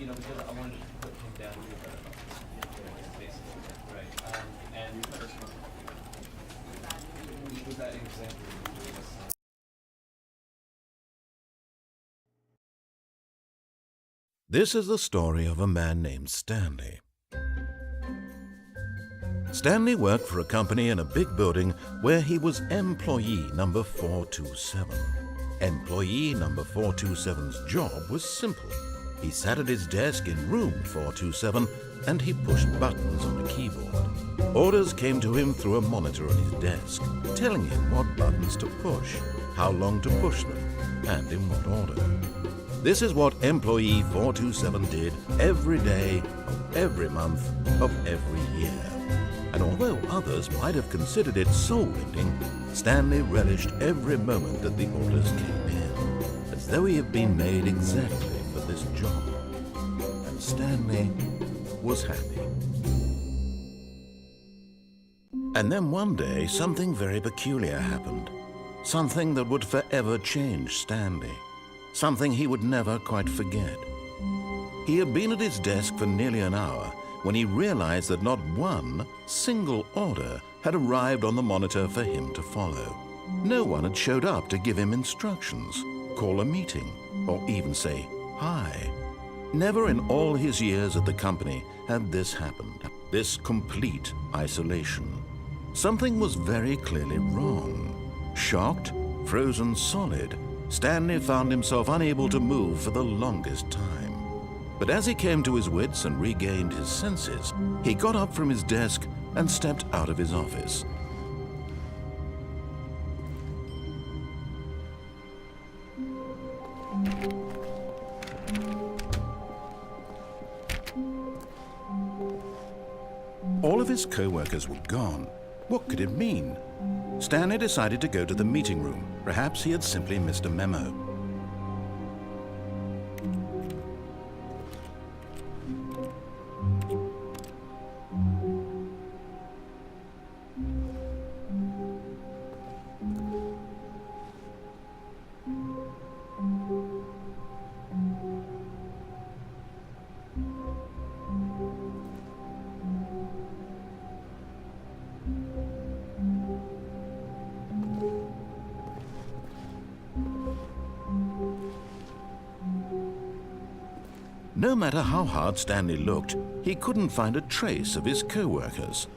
because I wanted to put him down to a better level, basically, right? And with that example, This is the story of a man named Stanley. Stanley worked for a company in a big building where he was employee number 427. Employee number 427's job was simple. He sat at his desk in room 427 and he pushed buttons on a keyboard. Orders came to him through a monitor on his desk, telling him what buttons to push, how long to push them, and in what order. This is what employee 427 did every day of every month of every year. And although others might have considered it soul-ending, Stanley relished every moment that the orders came in, as though he had been made exactly for this job. And Stanley was happy. And then one day, something very peculiar happened. Something that would forever change Stanley. Something he would never quite forget. He had been at his desk for nearly an hour when he realized that not one single order had arrived on the monitor for him to follow. No one had showed up to give him instructions, call a meeting, or even say hi. Never in all his years at the company had this happened, this complete isolation. Something was very clearly wrong. Shocked, frozen solid, Stanley found himself unable to move for the longest time. But as he came to his wits and regained his senses, he got up from his desk and stepped out of his office. All of his co-workers were gone. What could it mean? Stanley decided to go to the meeting room. Perhaps he had simply missed a memo. No matter how hard Stanley looked, he couldn't find a trace of his co-workers.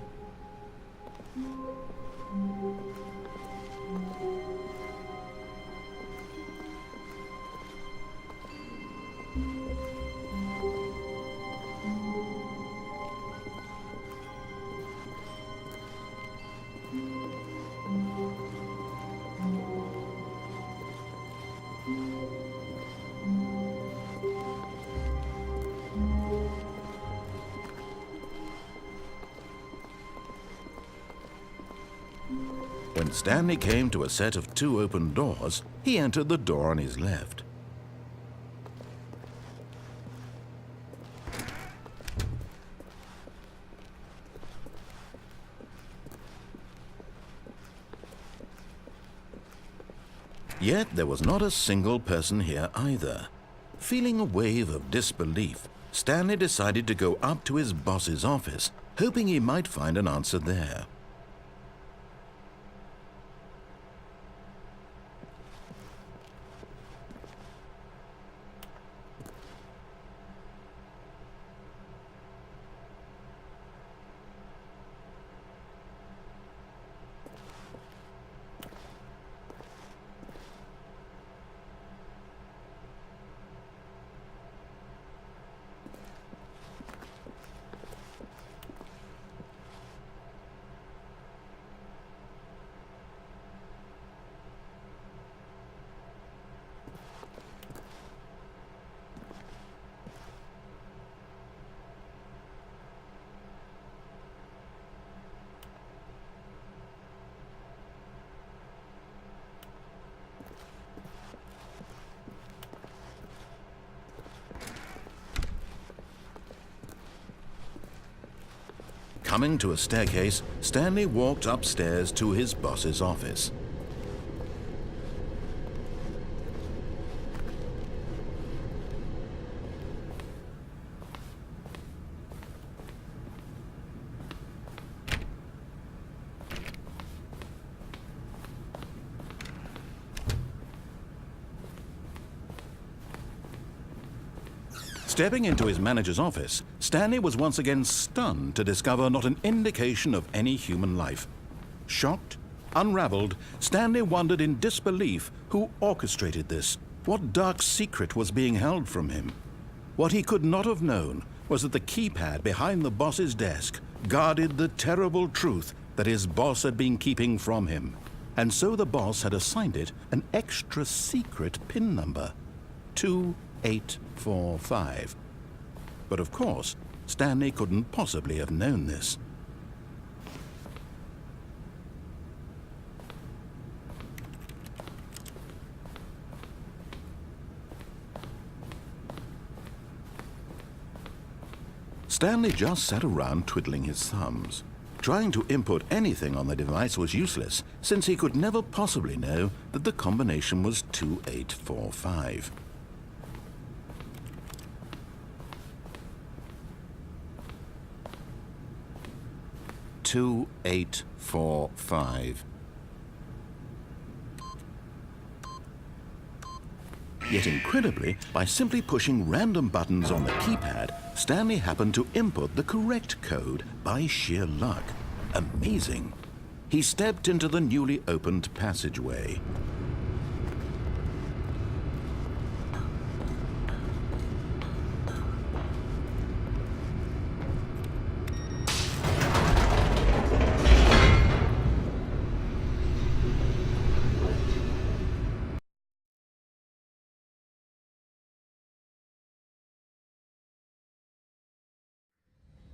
When Stanley came to a set of 2 open doors, he entered the door on his left. Yet there was not a single person here either. Feeling a wave of disbelief, Stanley decided to go up to his boss's office, hoping he might find an answer there. Coming to a staircase, Stanley walked upstairs to his boss's office. Stepping into his manager's office, Stanley was once again stunned to discover not an indication of any human life. Shocked, unraveled, Stanley wondered in disbelief who orchestrated this, what dark secret was being held from him. What he could not have known was that the keypad behind the boss's desk guarded the terrible truth that his boss had been keeping from him. And so the boss had assigned it an extra secret PIN number, 2845. But of course, Stanley couldn't possibly have known this. Stanley just sat around twiddling his thumbs. Trying to input anything on the device was useless, since he could never possibly know that the combination was 2845. Yet incredibly, by simply pushing random buttons on the keypad, Stanley happened to input the correct code by sheer luck. Amazing. He stepped into the newly opened passageway.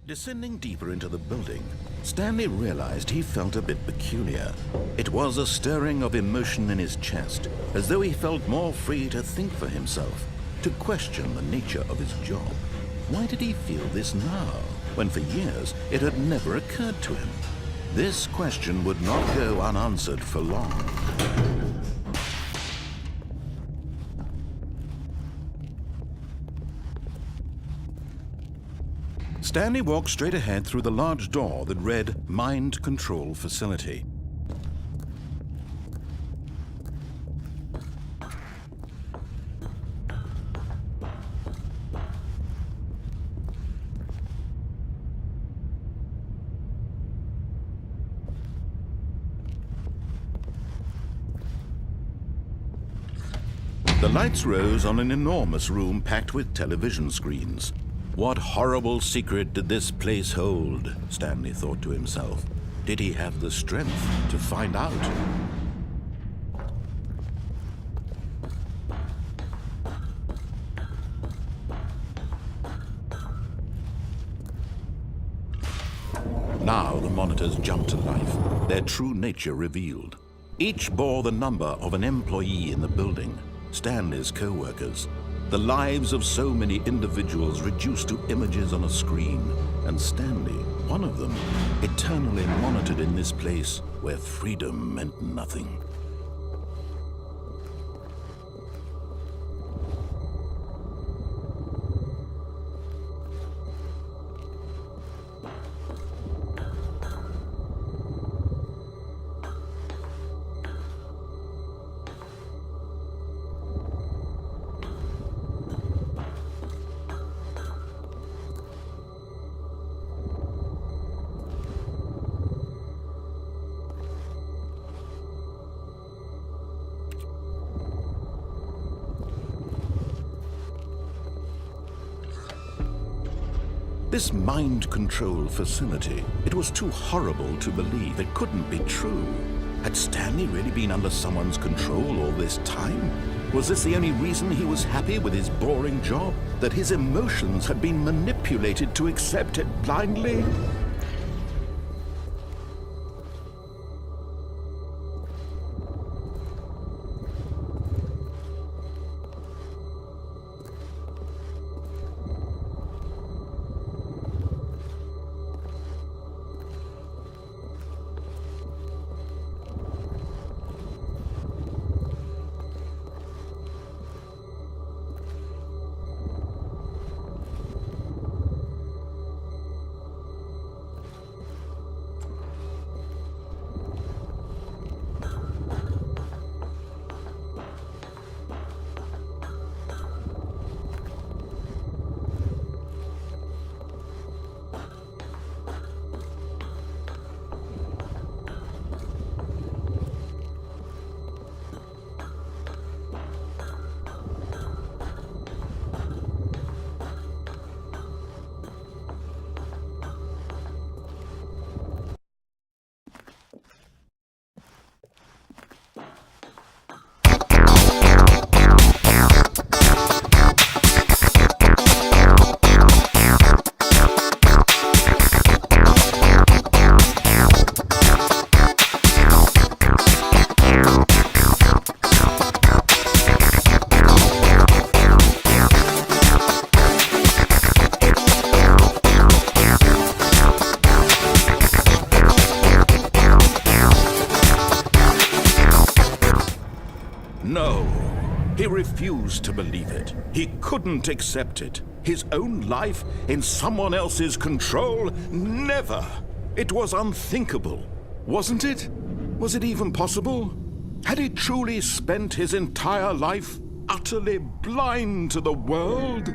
Descending deeper into the building, Stanley realized he felt a bit peculiar. It was a stirring of emotion in his chest, as though he felt more free to think for himself, to question the nature of his job. Why did he feel this now, when for years it had never occurred to him? This question would not go unanswered for long. Stanley walked straight ahead through the large door that read Mind Control Facility. The lights rose on an enormous room packed with television screens. What horrible secret did this place hold? Stanley thought to himself. Did he have the strength to find out? Now the monitors jumped to life, their true nature revealed. Each bore the number of an employee in the building, Stanley's co-workers. The lives of so many individuals reduced to images on a screen, and Stanley, one of them, eternally monitored in this place where freedom meant nothing. This mind control facility, it was too horrible to believe. It couldn't be true. Had Stanley really been under someone's control all this time? Was this the only reason he was happy with his boring job? That his emotions had been manipulated to accept it blindly? refused to believe it. He couldn't accept it. His own life in someone else's control? Never! It was unthinkable, wasn't it? Was it even possible? Had he truly spent his entire life utterly blind to the world?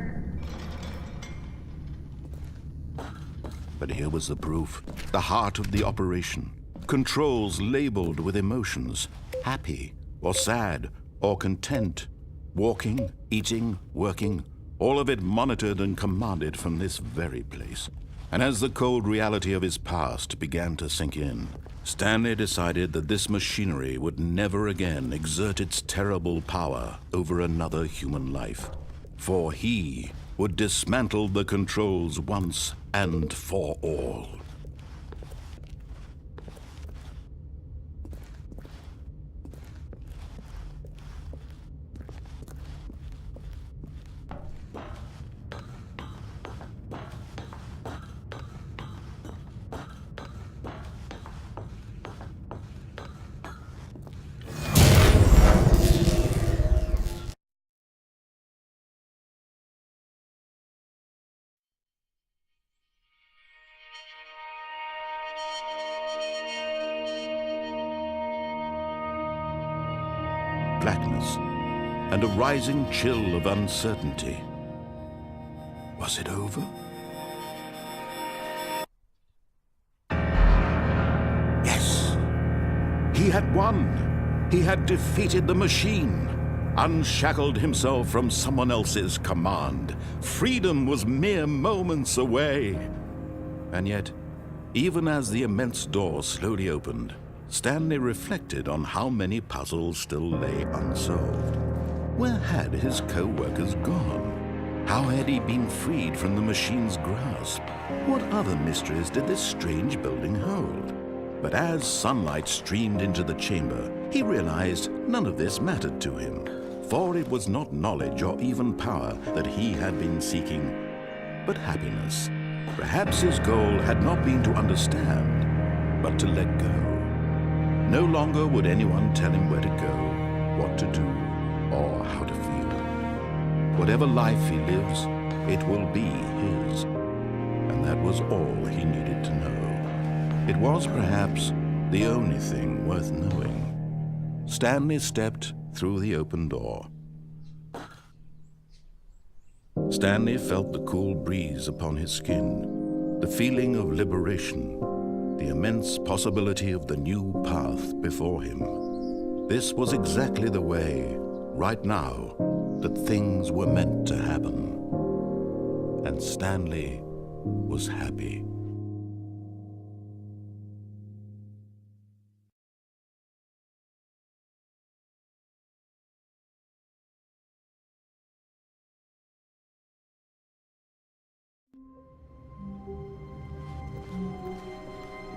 But here was the proof, the heart of the operation. Controls labeled with emotions, happy or sad or content, walking, eating, working, all of it monitored and commanded from this very place. And as the cold reality of his past began to sink in, Stanley decided that this machinery would never again exert its terrible power over another human life. For he would dismantle the controls once and for all. Blackness and a rising chill of uncertainty. Was it over? Yes! He had won! He had defeated the machine, unshackled himself from someone else's command. Freedom was mere moments away. And yet, even as the immense door slowly opened, Stanley reflected on how many puzzles still lay unsolved. Where had his co-workers gone? How had he been freed from the machine's grasp? What other mysteries did this strange building hold? But as sunlight streamed into the chamber, he realized none of this mattered to him, for it was not knowledge or even power that he had been seeking, but happiness. Perhaps his goal had not been to understand, but to let go. No longer would anyone tell him where to go, what to do, or how to feel. Whatever life he lives, it will be his. And that was all he needed to know. It was perhaps the only thing worth knowing. Stanley stepped through the open door. Stanley felt the cool breeze upon his skin, the feeling of liberation, the immense possibility of the new path before him. This was exactly the way, right now, that things were meant to happen. And Stanley was happy.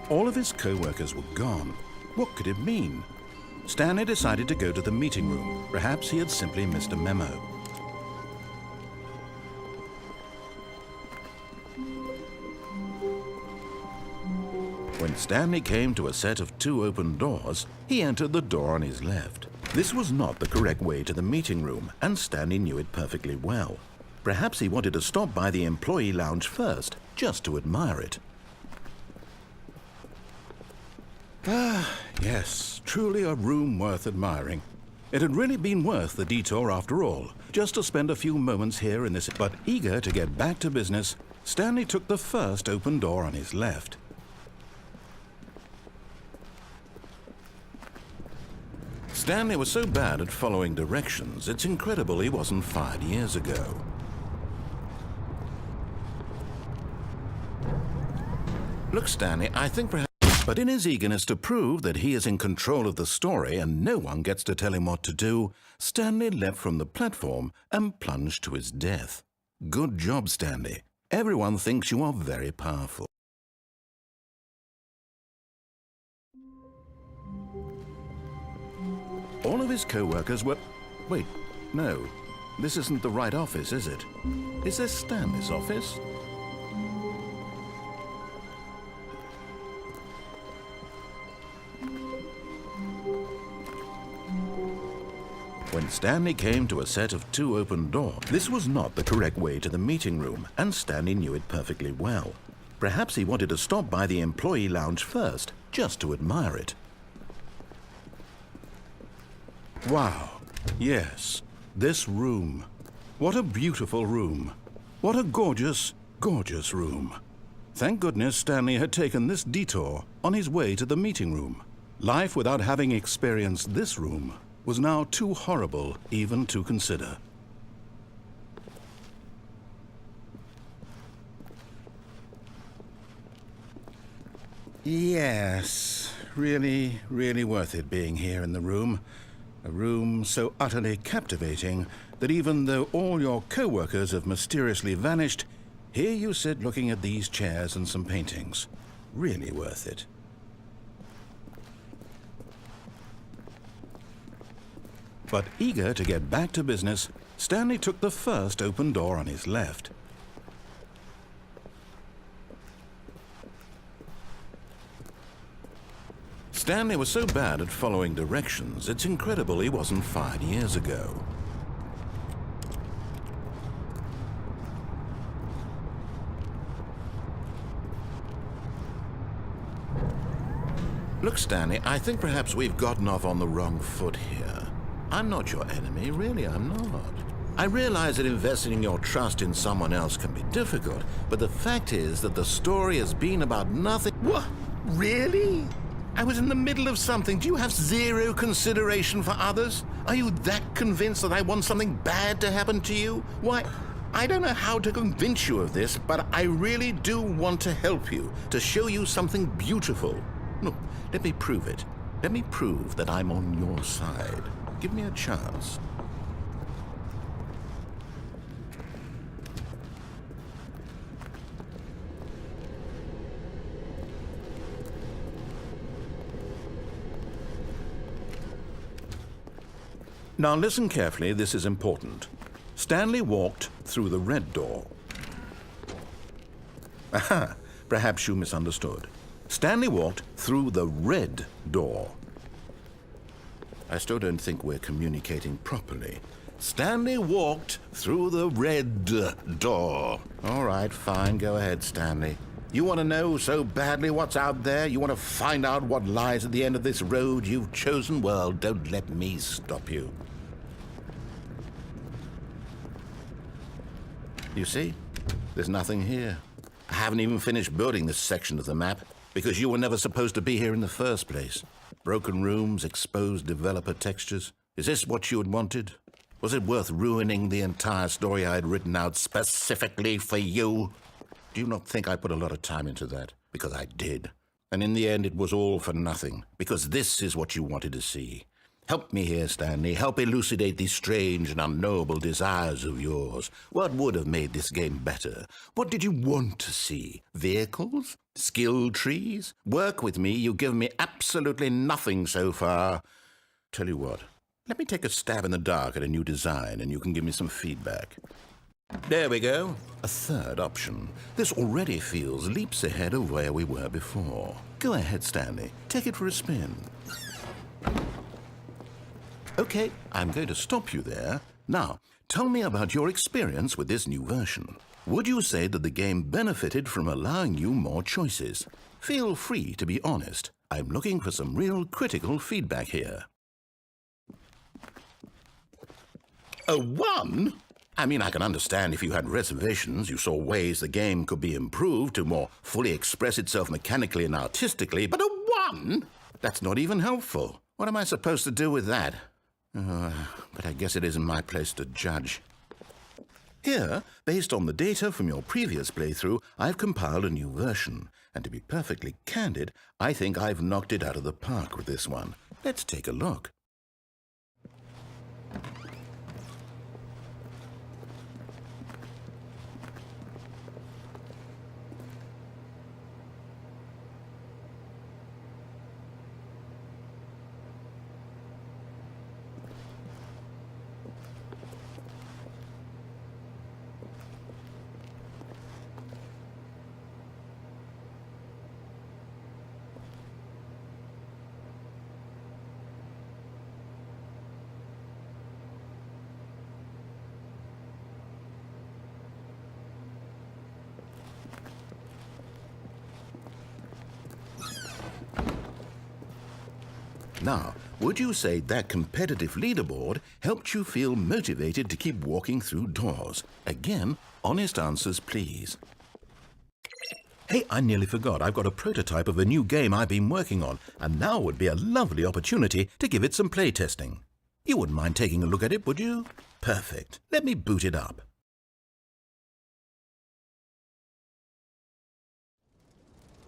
All of his co-workers were gone. What could it mean? Stanley decided to go to the meeting room. Perhaps he had simply missed a memo. When Stanley came to a set of 2 open doors, he entered the door on his left. This was not the correct way to the meeting room, and Stanley knew it perfectly well. Perhaps he wanted to stop by the employee lounge first, just to admire it. Ah, yes, truly a room worth admiring. It had really been worth the detour after all, just to spend a few moments here in this. But eager to get back to business, Stanley took the first open door on his left. Stanley was so bad at following directions, it's incredible he wasn't fired years ago. Look, Stanley, I think perhaps... But in his eagerness to prove that he is in control of the story and no one gets to tell him what to do, Stanley leapt from the platform and plunged to his death. Good job, Stanley. Everyone thinks you are very powerful. All of his co-workers were... Wait, no. This isn't the right office, is it? Is this Stanley's office? When Stanley came to a set of 2 open doors, this was not the correct way to the meeting room, and Stanley knew it perfectly well. Perhaps he wanted to stop by the employee lounge first, just to admire it. Wow, yes, this room. What a beautiful room. What a gorgeous, gorgeous room. Thank goodness Stanley had taken this detour on his way to the meeting room. Life without having experienced this room was now too horrible even to consider. Yes, really, really worth it being here in the room. A room so utterly captivating that even though all your co-workers have mysteriously vanished, here you sit looking at these chairs and some paintings. Really worth it. But eager to get back to business, Stanley took the first open door on his left. Stanley was so bad at following directions, it's incredible he wasn't fired years ago. Look, Stanley, I think perhaps we've gotten off on the wrong foot here. I'm not your enemy, really, I'm not. I realize that investing your trust in someone else can be difficult, but the fact is that the story has been about nothing. What? Really? I was in the middle of something. Do you have zero consideration for others? Are you that convinced that I want something bad to happen to you? Why, I don't know how to convince you of this, but I really do want to help you, to show you something beautiful. Look, let me prove it. Let me prove that I'm on your side. Give me a chance. Now listen carefully, this is important. Stanley walked through the red door. Aha, perhaps you misunderstood. Stanley walked through the red door. I still don't think we're communicating properly. Stanley walked through the red door. All right, fine, go ahead, Stanley. You want to know so badly what's out there? You want to find out what lies at the end of this road you've chosen? Well, don't let me stop you. You see, there's nothing here. I haven't even finished building this section of the map because you were never supposed to be here in the first place. Broken rooms, exposed developer textures. Is this what you had wanted? Was it worth ruining the entire story I had written out specifically for you? Do you not think I put a lot of time into that? Because I did. And in the end, it was all for nothing. Because this is what you wanted to see. Help me here, Stanley. Help elucidate these strange and unknowable desires of yours. What would have made this game better? What did you want to see? Vehicles? Skill trees? Work with me. You've given me absolutely nothing so far. Tell you what, let me take a stab in the dark at a new design and you can give me some feedback. There we go. A third option. This already feels leaps ahead of where we were before. Go ahead, Stanley. Take it for a spin. Okay, I'm going to stop you there. Now, tell me about your experience with this new version. Would you say that the game benefited from allowing you more choices? Feel free to be honest. I'm looking for some real critical feedback here. A 1? I mean, I can understand if you had reservations, you saw ways the game could be improved to more fully express itself mechanically and artistically, but a 1? That's not even helpful. What am I supposed to do with that? But I guess it isn't my place to judge. Here, based on the data from your previous playthrough, I've compiled a new version. And to be perfectly candid, I think I've knocked it out of the park with this one. Let's take a look. Now, would you say that competitive leaderboard helped you feel motivated to keep walking through doors? Again, honest answers, please. Hey, I nearly forgot. I've got a prototype of a new game I've been working on, and now would be a lovely opportunity to give it some playtesting. You wouldn't mind taking a look at it, would you? Perfect. Let me boot it up.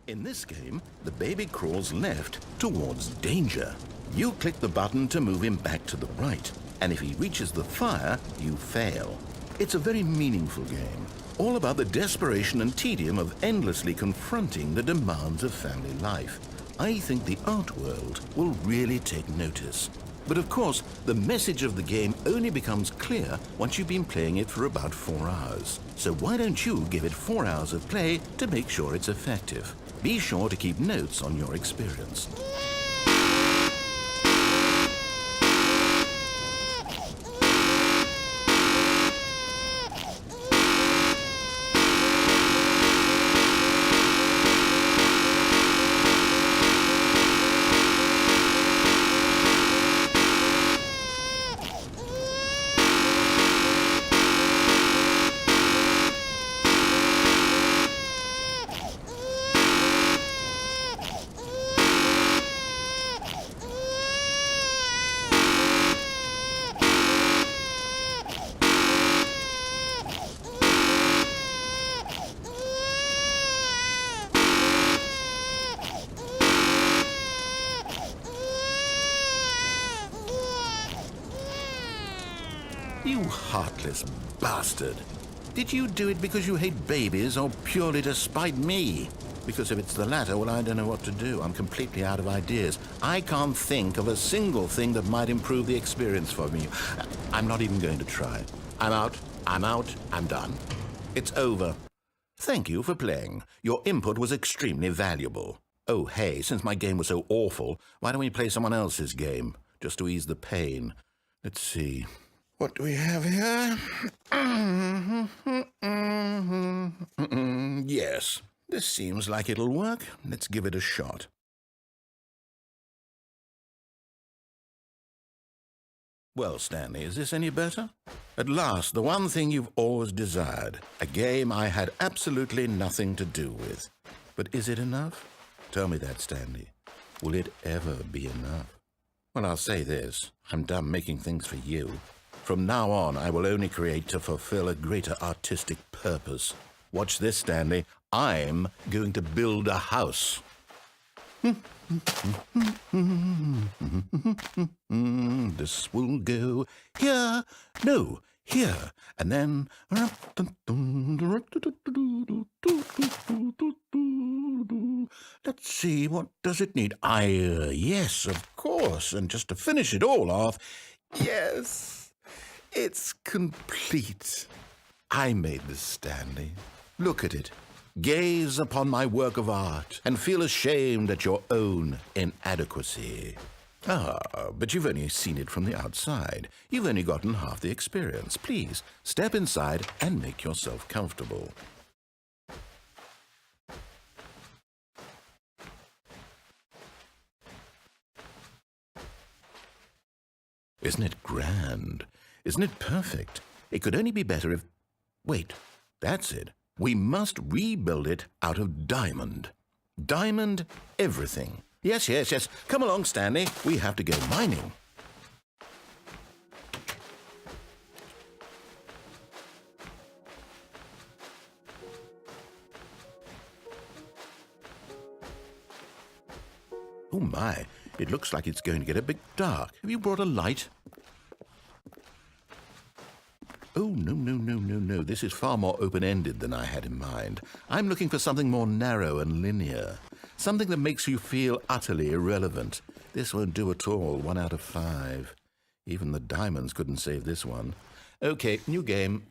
In this game, the baby crawls left towards danger. You click the button to move him back to the right, and if he reaches the fire, you fail. It's a very meaningful game, all about the desperation and tedium of endlessly confronting the demands of family life. I think the art world will really take notice. But of course, the message of the game only becomes clear once you've been playing it for about 4 hours. So why don't you give it 4 hours of play to make sure it's effective? Be sure to keep notes on your experience. You heartless bastard. Did you do it because you hate babies or purely to spite me? Because if it's the latter, well, I don't know what to do. I'm completely out of ideas. I can't think of a single thing that might improve the experience for me. I'm not even going to try. I'm out, I'm done. It's over. Thank you for playing. Your input was extremely valuable. Oh, hey, since my game was so awful, why don't we play someone else's game, just to ease the pain? Let's see. What do we have here? Yes, this seems like it'll work. Let's give it a shot. Well, Stanley, is this any better? At last, the one thing you've always desired. A game I had absolutely nothing to do with. But is it enough? Tell me that, Stanley. Will it ever be enough? Well, I'll say this. I'm done making things for you. From now on, I will only create to fulfill a greater artistic purpose. Watch this, Stanley. I'm going to build a house. This will go here, no, here, and then... Let's see, what does it need? Yes, of course, and just to finish it all off, yes... It's complete. I made this, Stanley. Look at it. Gaze upon my work of art and feel ashamed at your own inadequacy. But you've only seen it from the outside. You've only gotten half the experience. Please, step inside and make yourself comfortable. Isn't it grand? Isn't it perfect? It could only be better if... Wait, that's it. We must rebuild it out of diamond. Diamond everything. Yes. Come along, Stanley. We have to go mining. Oh my, it looks like it's going to get a bit dark. Have you brought a light? Oh, no. This is far more open-ended than I had in mind. I'm looking for something more narrow and linear. Something that makes you feel utterly irrelevant. This won't do at all. 1 out of 5. Even the diamonds couldn't save this one. Okay, new game.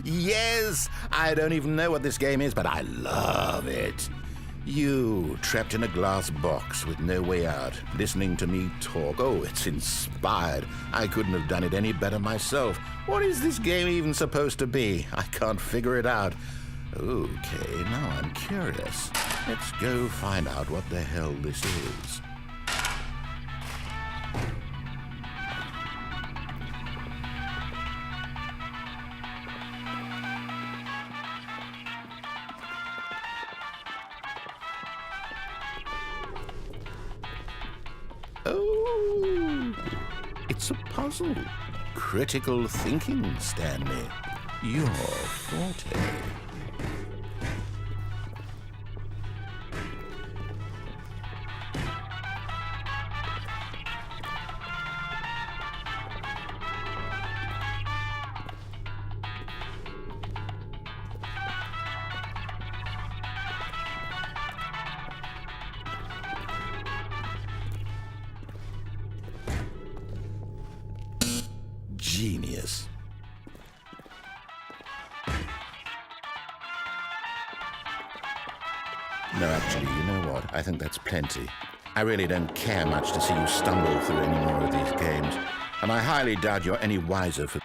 Yes! I don't even know what this game is, but I love it. You, trapped in a glass box with no way out, listening to me talk. Oh, it's inspired. I couldn't have done it any better myself. What is this game even supposed to be? I can't figure it out. Okay, now I'm curious. Let's go find out what the hell this is. Oh, it's a puzzle. Critical thinking, Stanley. Your forte. Genius. No, actually, you know what? I think that's plenty. I really don't care much to see you stumble through any more of these games, and I highly doubt you're any wiser for...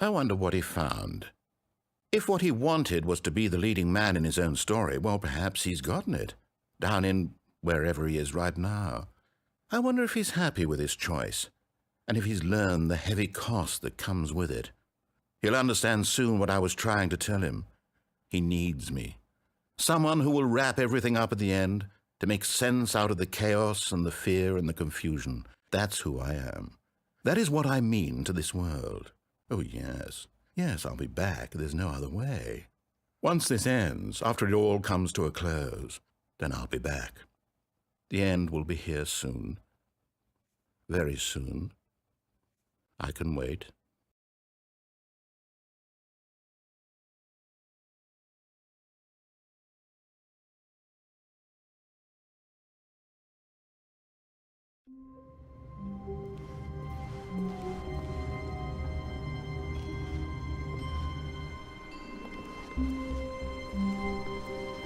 I wonder what he found. If what he wanted was to be the leading man in his own story, well, perhaps he's gotten it, down in wherever he is right now. I wonder if he's happy with his choice, and if he's learned the heavy cost that comes with it. He'll understand soon what I was trying to tell him. He needs me. Someone who will wrap everything up at the end, to make sense out of the chaos and the fear and the confusion. That's who I am. That is what I mean to this world. Oh, yes. Yes, I'll be back. There's no other way. Once this ends, after it all comes to a close, then I'll be back. The end will be here soon. Very soon. I can wait.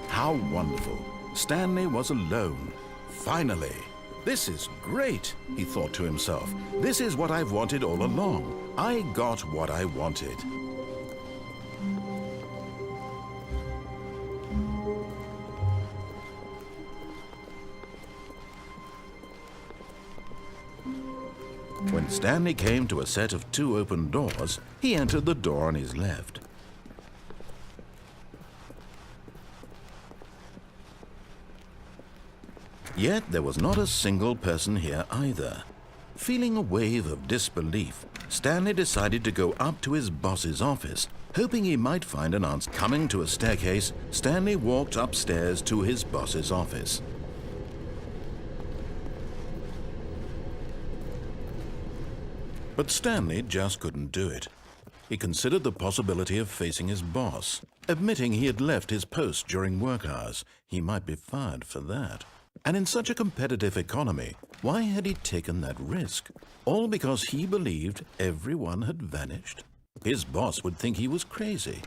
How wonderful. Stanley was alone. Finally. This is great, he thought to himself. This is what I've wanted all along. I got what I wanted. When Stanley came to a set of 2 open doors, he entered the door on his left. Yet there was not a single person here either. Feeling a wave of disbelief, Stanley decided to go up to his boss's office, hoping he might find an answer. Coming to a staircase, Stanley walked upstairs to his boss's office. But Stanley just couldn't do it. He considered the possibility of facing his boss. Admitting he had left his post during work hours, he might be fired for that. And in such a competitive economy, why had he taken that risk? All because he believed everyone had vanished? His boss would think he was crazy.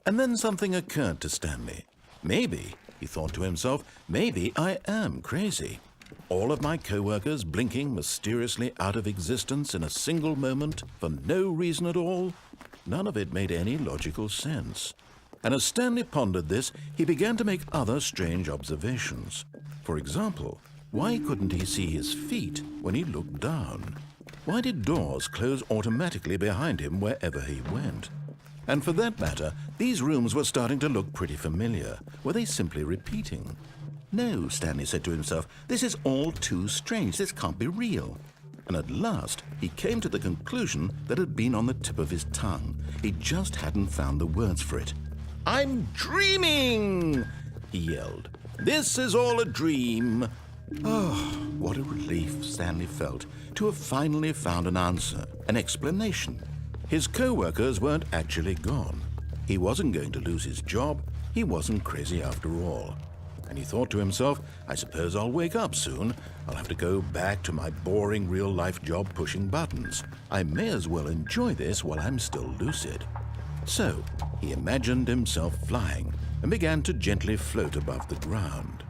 And then something occurred to Stanley. Maybe, he thought to himself, maybe I am crazy. All of my co-workers blinking mysteriously out of existence in a single moment for no reason at all? None of it made any logical sense. And as Stanley pondered this, he began to make other strange observations. For example, why couldn't he see his feet when he looked down? Why did doors close automatically behind him wherever he went? And for that matter, these rooms were starting to look pretty familiar. Were they simply repeating? No, Stanley said to himself, this is all too strange. This can't be real. And at last, he came to the conclusion that had been on the tip of his tongue. He just hadn't found the words for it. "I'm dreaming!" he yelled. "This is all a dream." Oh, what a relief Stanley felt to have finally found an answer, an explanation. His co-workers weren't actually gone. He wasn't going to lose his job. He wasn't crazy after all. And he thought to himself, I suppose I'll wake up soon. I'll have to go back to my boring real-life job pushing buttons. I may as well enjoy this while I'm still lucid. So he imagined himself flying and began to gently float above the ground.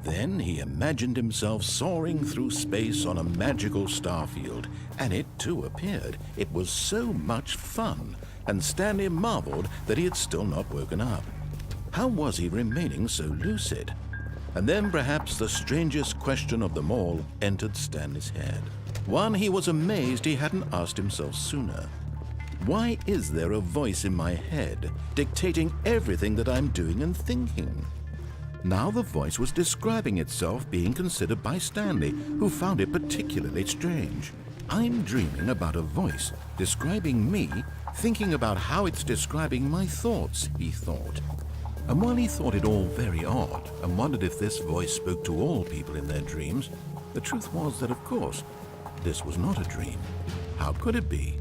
Then he imagined himself soaring through space on a magical starfield, and it too appeared. It was so much fun, and Stanley marveled that he had still not woken up. How was he remaining so lucid? And then perhaps the strangest question of them all entered Stanley's head. One he was amazed he hadn't asked himself sooner. Why is there a voice in my head dictating everything that I'm doing and thinking? Now the voice was describing itself being considered by Stanley, who found it particularly strange. I'm dreaming about a voice describing me, thinking about how it's describing my thoughts, he thought. And while he thought it all very odd and wondered if this voice spoke to all people in their dreams, the truth was that, of course, this was not a dream. How could it be?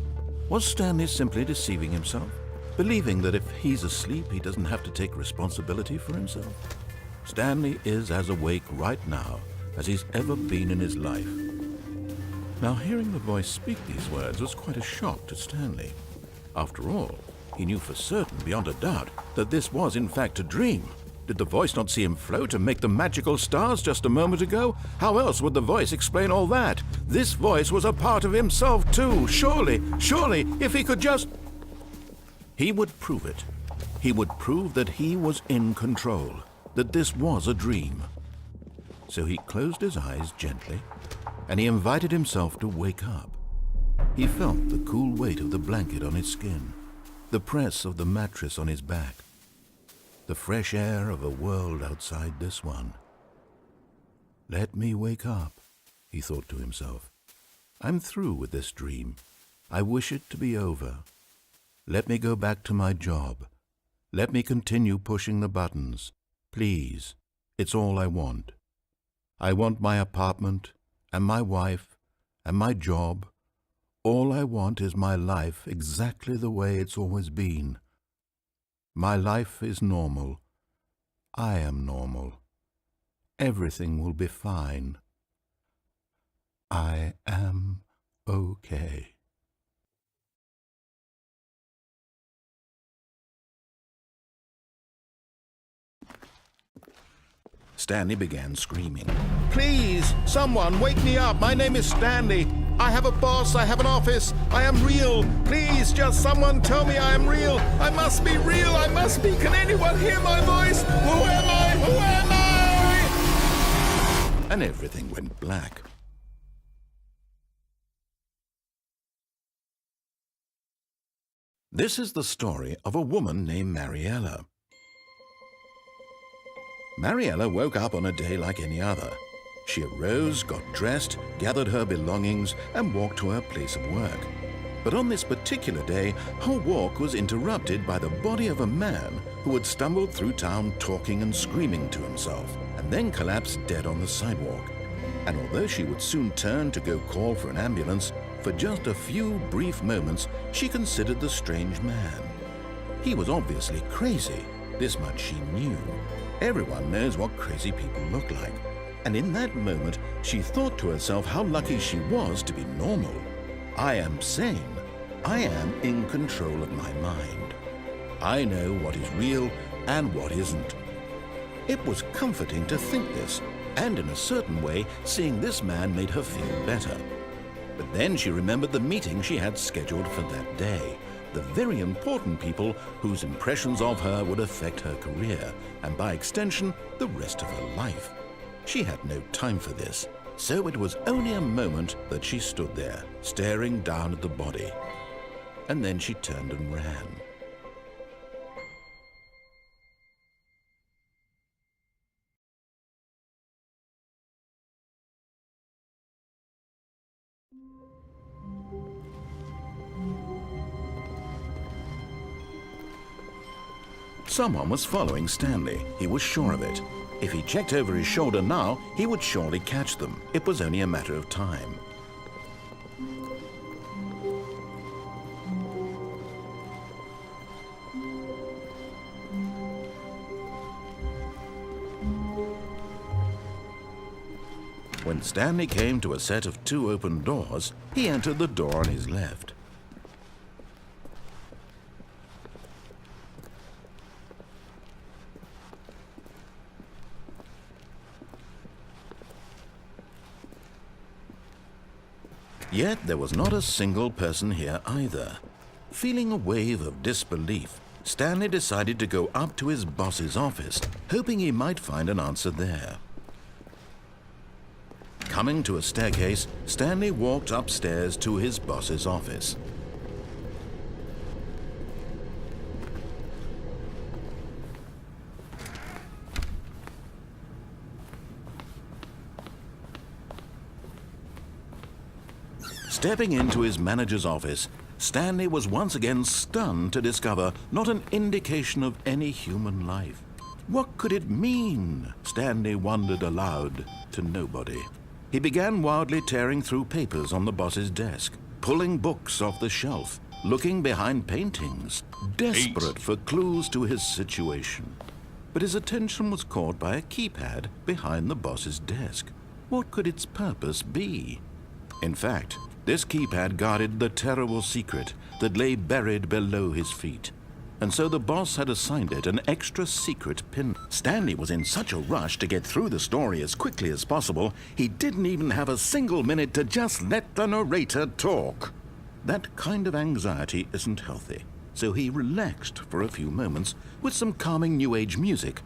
Was Stanley simply deceiving himself, believing that if he's asleep, he doesn't have to take responsibility for himself? Stanley is as awake right now as he's ever been in his life. Now, hearing the voice speak these words was quite a shock to Stanley. After all, he knew for certain, beyond a doubt, that this was in fact a dream. Did the voice not see him float and make the magical stars just a moment ago? How else would the voice explain all that? This voice was a part of himself too. Surely, if he could just... He would prove it. He would prove that he was in control, that this was a dream. So he closed his eyes gently, and he invited himself to wake up. He felt the cool weight of the blanket on his skin, the press of the mattress on his back, the fresh air of a world outside this one. Let me wake up, he thought to himself. I'm through with this dream. I wish it to be over. Let me go back to my job. Let me continue pushing the buttons. Please, it's all I want. I want my apartment and my wife and my job. All I want is my life exactly the way it's always been. My life is normal. I am normal. Everything will be fine. I am okay. Stanley began screaming. Please, someone, wake me up. My name is Stanley. I have a boss. I have an office. I am real. Please, just someone tell me I am real. I must be real. I must be. Can anyone hear my voice? Who am I? Who am I? And everything went black. This is the story of a woman named Mariella. Mariella woke up on a day like any other. She arose, got dressed, gathered her belongings, and walked to her place of work. But on this particular day, her walk was interrupted by the body of a man who had stumbled through town talking and screaming to himself, and then collapsed dead on the sidewalk. And although she would soon turn to go call for an ambulance, for just a few brief moments she considered the strange man. He was obviously crazy, this much she knew. Everyone knows what crazy people look like. And in that moment, she thought to herself how lucky she was to be normal. I am sane. I am in control of my mind. I know what is real and what isn't. It was comforting to think this, and in a certain way, seeing this man made her feel better. But then she remembered the meeting she had scheduled for that day, the very important people whose impressions of her would affect her career, and by extension, the rest of her life. She had no time for this, so it was only a moment that she stood there, staring down at the body. And then she turned and ran. Someone was following Stanley. He was sure of it. If he checked over his shoulder now, he would surely catch them. It was only a matter of time. When Stanley came to a set of 2 open doors, he entered the door on his left. Yet there was not a single person here either. Feeling a wave of disbelief, Stanley decided to go up to his boss's office, hoping he might find an answer there. Coming to a staircase, Stanley walked upstairs to his boss's office. Stepping into his manager's office, Stanley was once again stunned to discover not an indication of any human life. What could it mean? Stanley wondered aloud to nobody. He began wildly tearing through papers on the boss's desk, pulling books off the shelf, looking behind paintings, desperate for clues to his situation. But his attention was caught by a keypad behind the boss's desk. What could its purpose be? In fact, this keypad guarded the terrible secret that lay buried below his feet. And so the boss had assigned it an extra secret pin. Stanley was in such a rush to get through the story as quickly as possible, he didn't even have a single minute to just let the narrator talk. That kind of anxiety isn't healthy, so he relaxed for a few moments with some calming New Age music.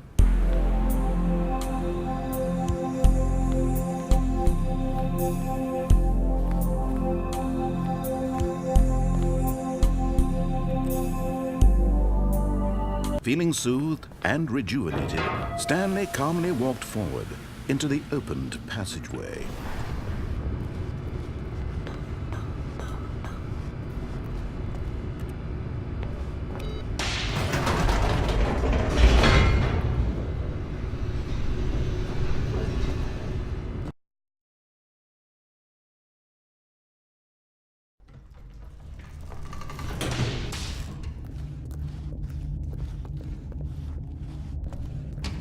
Feeling soothed and rejuvenated, Stanley calmly walked forward into the opened passageway.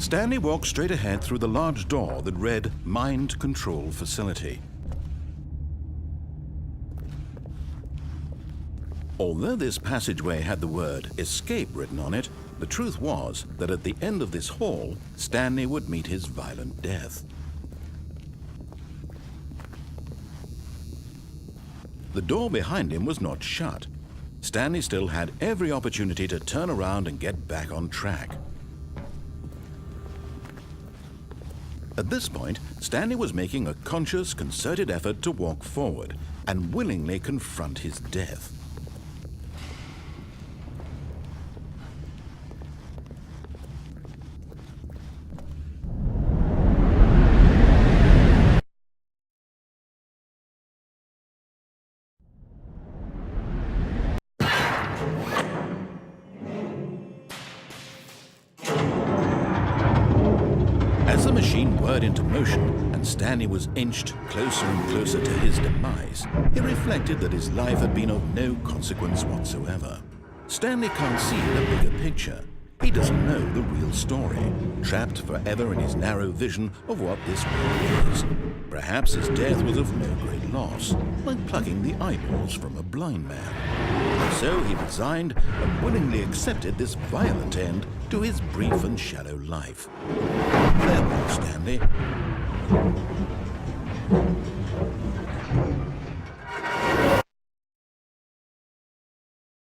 Stanley walked straight ahead through the large door that read Mind Control Facility. Although this passageway had the word Escape written on it, the truth was that at the end of this hall, Stanley would meet his violent death. The door behind him was not shut. Stanley still had every opportunity to turn around and get back on track. At this point, Stanley was making a conscious, concerted effort to walk forward and willingly confront his death. As the machine whirred into motion and Stanley was inched closer and closer to his demise, he reflected that his life had been of no consequence whatsoever. Stanley can't see the bigger picture. He doesn't know the real story, trapped forever in his narrow vision of what this world is. Perhaps his death was of no great loss, like plucking the eyeballs from a blind man. So he resigned and willingly accepted this violent end to his brief and shallow life. Farewell, Stanley.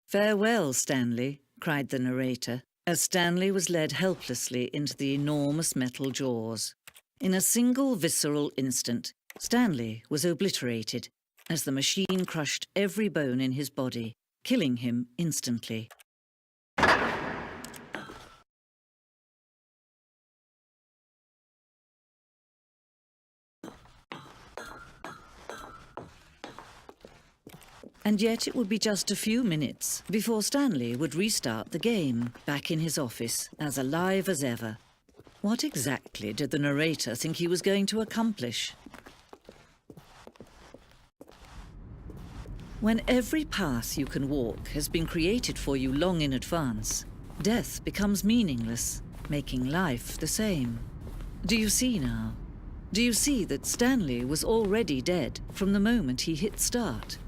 "Farewell, Stanley," cried the narrator, as Stanley was led helplessly into the enormous metal jaws. In a single visceral instant, Stanley was obliterated as the machine crushed every bone in his body, killing him instantly. And yet it would be just a few minutes before Stanley would restart the game, back in his office, as alive as ever. What exactly did the narrator think he was going to accomplish? When every path you can walk has been created for you long in advance, death becomes meaningless, making life the same. Do you see now? Do you see that Stanley was already dead from the moment he hit start?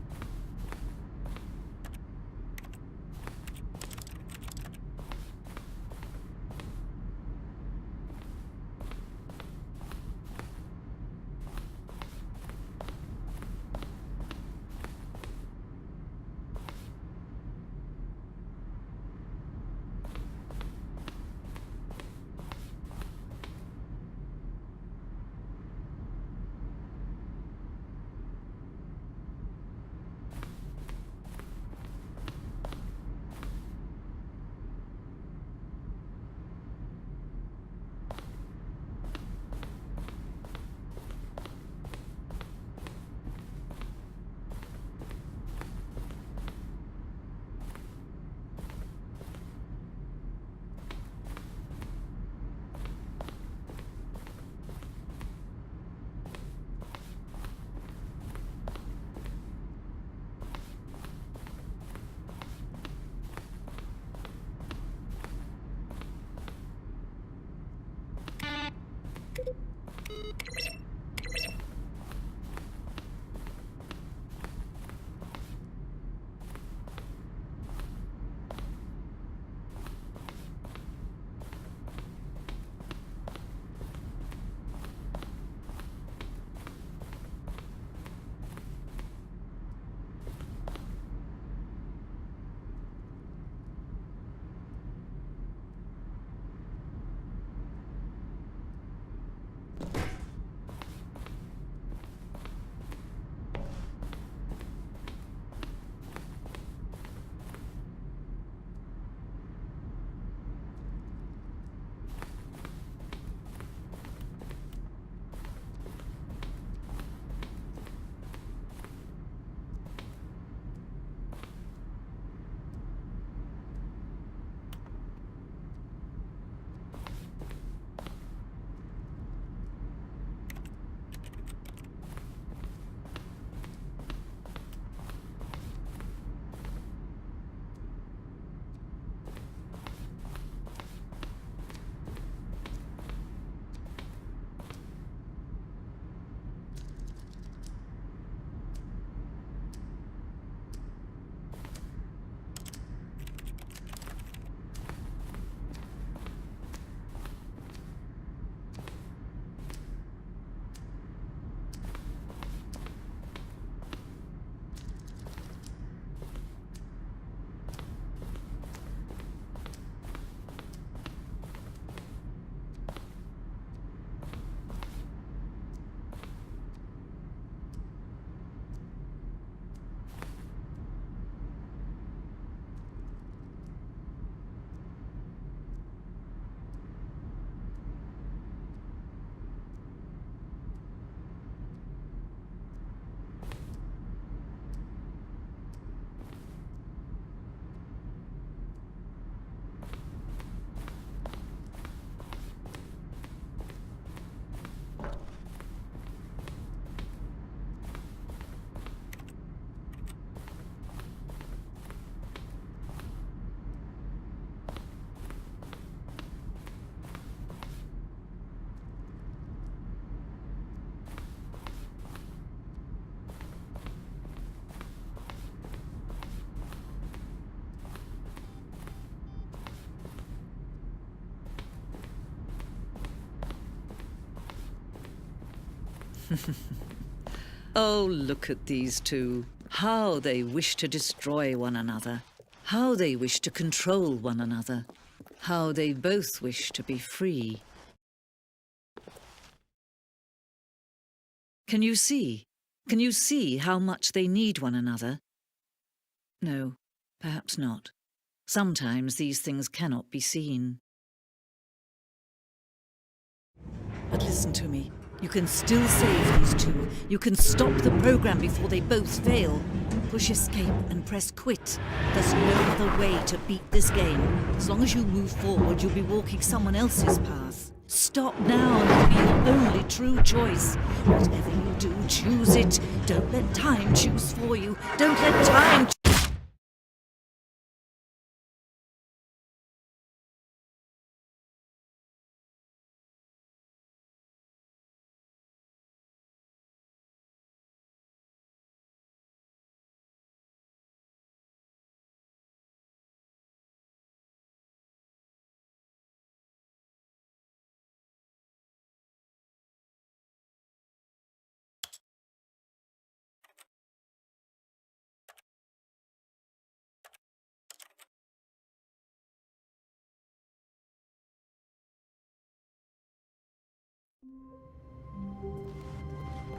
Oh, look at these two. How they wish to destroy one another. How they wish to control one another. How they both wish to be free. Can you see? Can you see how much they need one another? No, perhaps not. Sometimes these things cannot be seen. But listen to me. You can still save these two. You can stop the program before they both fail. Push escape and press quit. There's no other way to beat this game. As long as you move forward, you'll be walking someone else's path. Stop now and it'll be your only true choice. Whatever you do, choose it. Don't let time choose for you. Don't let time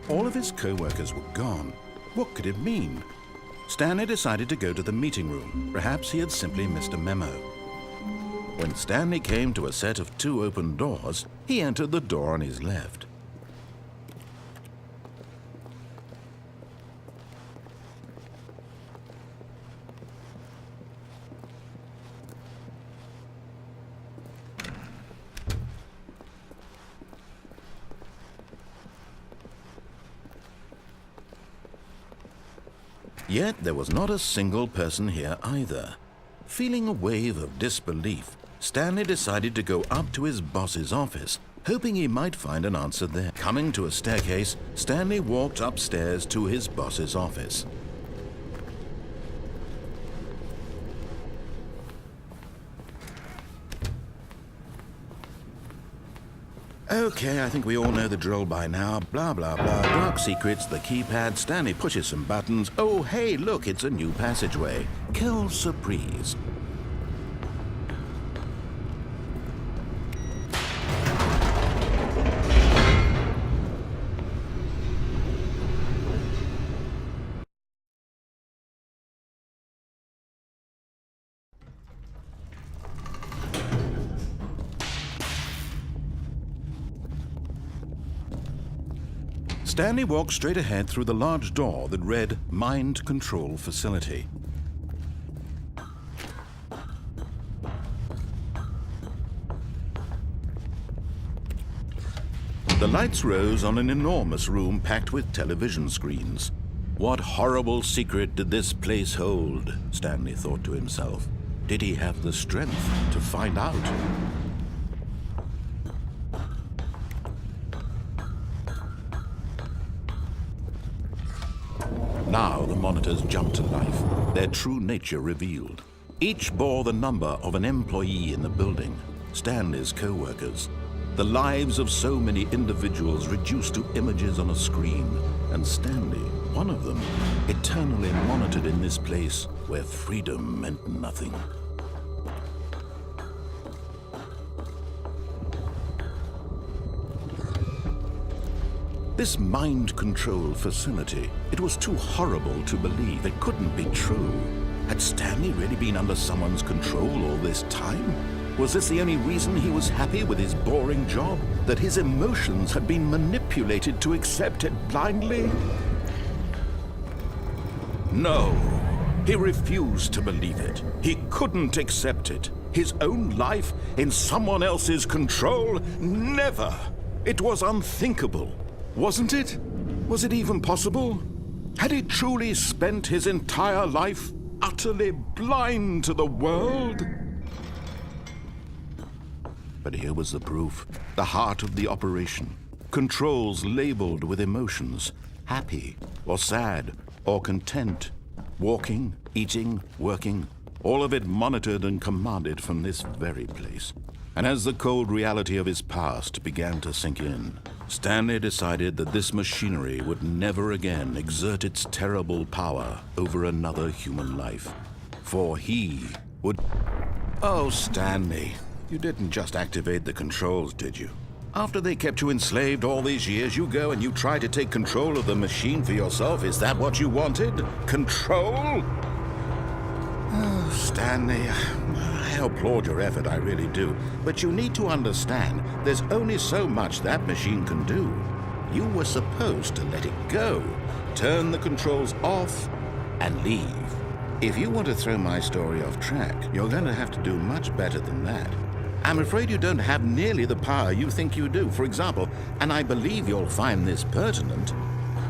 All of his co-workers were gone. What could it mean? Stanley decided to go to the meeting room. Perhaps he had simply missed a memo. When Stanley came to a set of 2 open doors, he entered the door on his left. Yet there was not a single person here either. Feeling a wave of disbelief, Stanley decided to go up to his boss's office, hoping he might find an answer there. Coming to a staircase, Stanley walked upstairs to his boss's office. Okay, I think we all know the drill by now. Blah, blah, blah. Dark secrets, the keypad. Stanley pushes some buttons. Oh, hey, look, it's a new passageway. Quelle surprise. Stanley walked straight ahead through the large door that read Mind Control Facility. The lights rose on an enormous room packed with television screens. What horrible secret did this place hold? Stanley thought to himself. Did he have the strength to find out? Now the monitors jumped to life, their true nature revealed. Each bore the number of an employee in the building, Stanley's co-workers. The lives of so many individuals reduced to images on a screen, and Stanley, one of them, eternally monitored in this place where freedom meant nothing. This mind control facility, it was too horrible to believe. It couldn't be true. Had Stanley really been under someone's control all this time? Was this the only reason he was happy with his boring job? That his emotions had been manipulated to accept it blindly? No, he refused to believe it. He couldn't accept it. His own life in someone else's control? Never! It was unthinkable. Wasn't it? Was it even possible? Had he truly spent his entire life utterly blind to the world? But here was the proof. The heart of the operation. Controls labeled with emotions. Happy, or sad, or content. Walking, eating, working. All of it monitored and commanded from this very place. And as the cold reality of his past began to sink in, Stanley decided that this machinery would never again exert its terrible power over another human life. For he would... Oh, Stanley, you didn't just activate the controls, did you? After they kept you enslaved all these years, you go and you try to take control of the machine for yourself. Is that what you wanted? Control? Oh, Stanley, I applaud your effort, I really do. But you need to understand, there's only so much that machine can do. You were supposed to let it go, turn the controls off, and leave. If you want to throw my story off track, you're going to have to do much better than that. I'm afraid you don't have nearly the power you think you do. For example, and I believe you'll find this pertinent,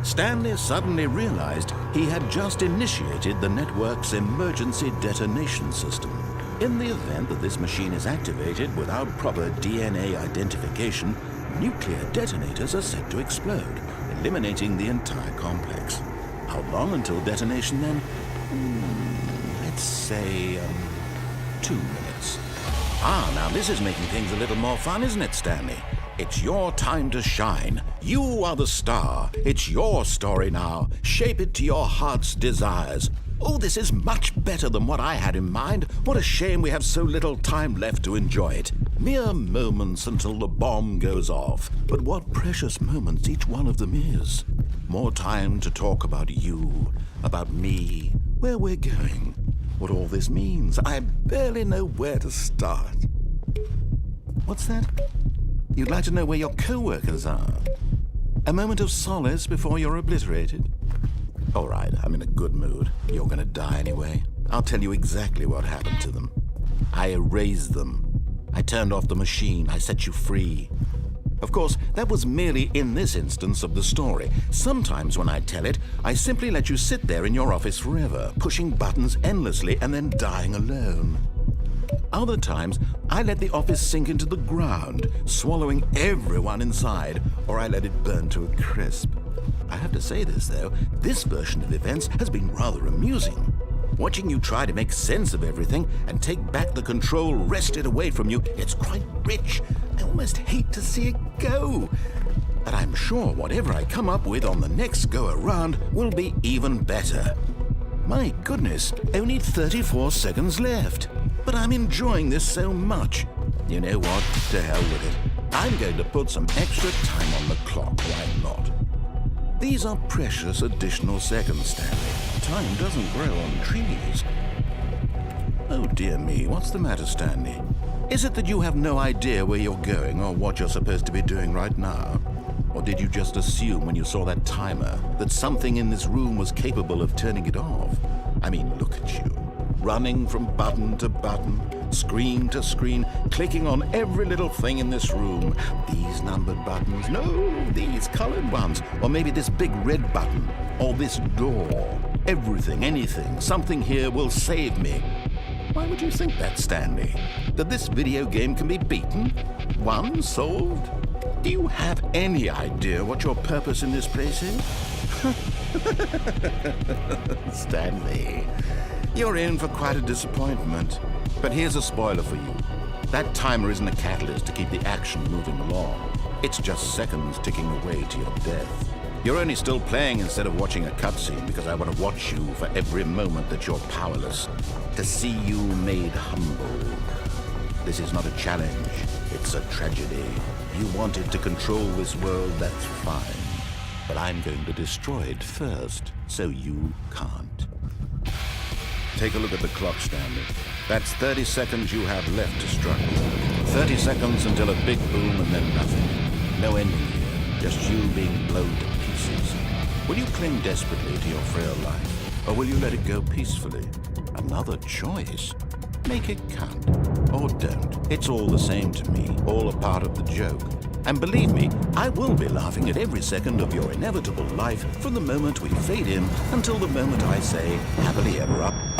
Stanley suddenly realized he had just initiated the network's emergency detonation system. In the event that this machine is activated without proper DNA identification, nuclear detonators are set to explode, eliminating the entire complex. How long until detonation then? Let's say 2 minutes. Ah, now this is making things a little more fun, isn't it, Stanley? It's your time to shine. You are the star. It's your story now. Shape it to your heart's desires. Oh, this is much better than what I had in mind. What a shame we have so little time left to enjoy it. Mere moments until the bomb goes off. But what precious moments each one of them is. More time to talk about you, about me, where we're going, what all this means. I barely know where to start. What's that? You'd like to know where your co-workers are? A moment of solace before you're obliterated? All right, I'm in a good mood. You're gonna die anyway. I'll tell you exactly what happened to them. I erased them. I turned off the machine. I set you free. Of course, that was merely in this instance of the story. Sometimes when I tell it, I simply let you sit there in your office forever, pushing buttons endlessly and then dying alone. Other times, I let the office sink into the ground, swallowing everyone inside, or I let it burn to a crisp. I have to say this, though, this version of events has been rather amusing. Watching you try to make sense of everything and take back the control wrested away from you, it's quite rich. I almost hate to see it go. But I'm sure whatever I come up with on the next go-around will be even better. My goodness, only 34 seconds left. But I'm enjoying this so much. You know what? To hell with it. I'm going to put some extra time on the clock, why not? These are precious additional seconds, Stanley. Time doesn't grow on trees. Oh dear me, what's the matter, Stanley? Is it that you have no idea where you're going or what you're supposed to be doing right now? Or did you just assume when you saw that timer that something in this room was capable of turning it off? I mean, look at you. Running from button to button, screen to screen, clicking on every little thing in this room. These numbered buttons, no, these colored ones. Or maybe this big red button, or this door. Everything, anything, something here will save me. Why would you think that, Stanley? That this video game can be beaten? Won? Solved? Do you have any idea what your purpose in this place is? Stanley, you're in for quite a disappointment. But here's a spoiler for you. That timer isn't a catalyst to keep the action moving along. It's just seconds ticking away to your death. You're only still playing instead of watching a cutscene because I want to watch you for every moment that you're powerless. To see you made humble. This is not a challenge. It's a tragedy. You wanted to control this world, that's fine. But I'm going to destroy it first, so you can't. Take a look at the clock, Stanley. That's 30 seconds you have left to struggle. 30 seconds until a big boom and then nothing. No ending here, just you being blown to pieces. Will you cling desperately to your frail life, or will you let it go peacefully? Another choice. Make it count. Or don't. It's all the same to me, all a part of the joke. And believe me, I will be laughing at every second of your inevitable life from the moment we fade in until the moment I say, happily ever after.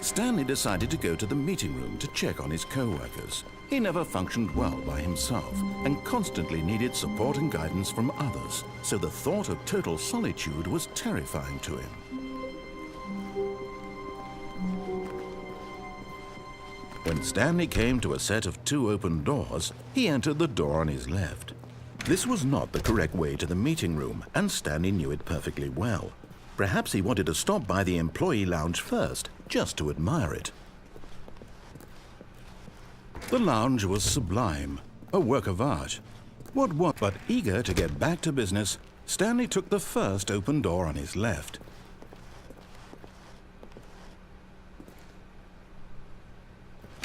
Stanley decided to go to the meeting room to check on his co-workers. He never functioned well by himself and constantly needed support and guidance from others, so the thought of total solitude was terrifying to him. When Stanley came to a set of 2 open doors, he entered the door on his left. This was not the correct way to the meeting room, and Stanley knew it perfectly well. Perhaps he wanted to stop by the employee lounge first, just to admire it. The lounge was sublime, a work of art. But eager to get back to business, Stanley took the first open door on his left.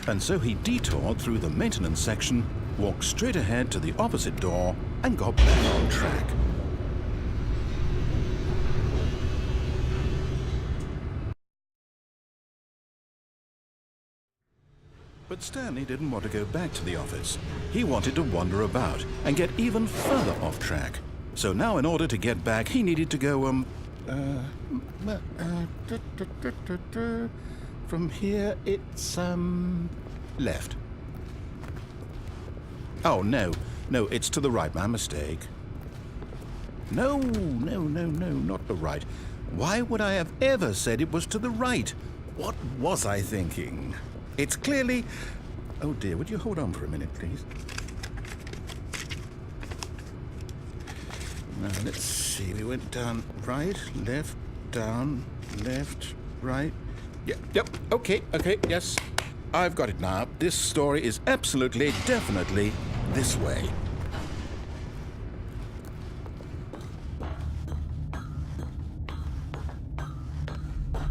And so he detoured through the maintenance section, walked straight ahead to the opposite door, and got back on track. But Stanley didn't want to go back to the office. He wanted to wander about and get even further off track. So now in order to get back, he needed to go, from here it's, left. Oh, no, it's to the right, my mistake. No, not the right. Why would I have ever said it was to the right? What was I thinking? It's clearly... Oh dear, would you hold on for a minute, please? Now, let's see, we went down right, left, down, left, right. Yep, okay, yes. I've got it now. This story is absolutely, definitely this way.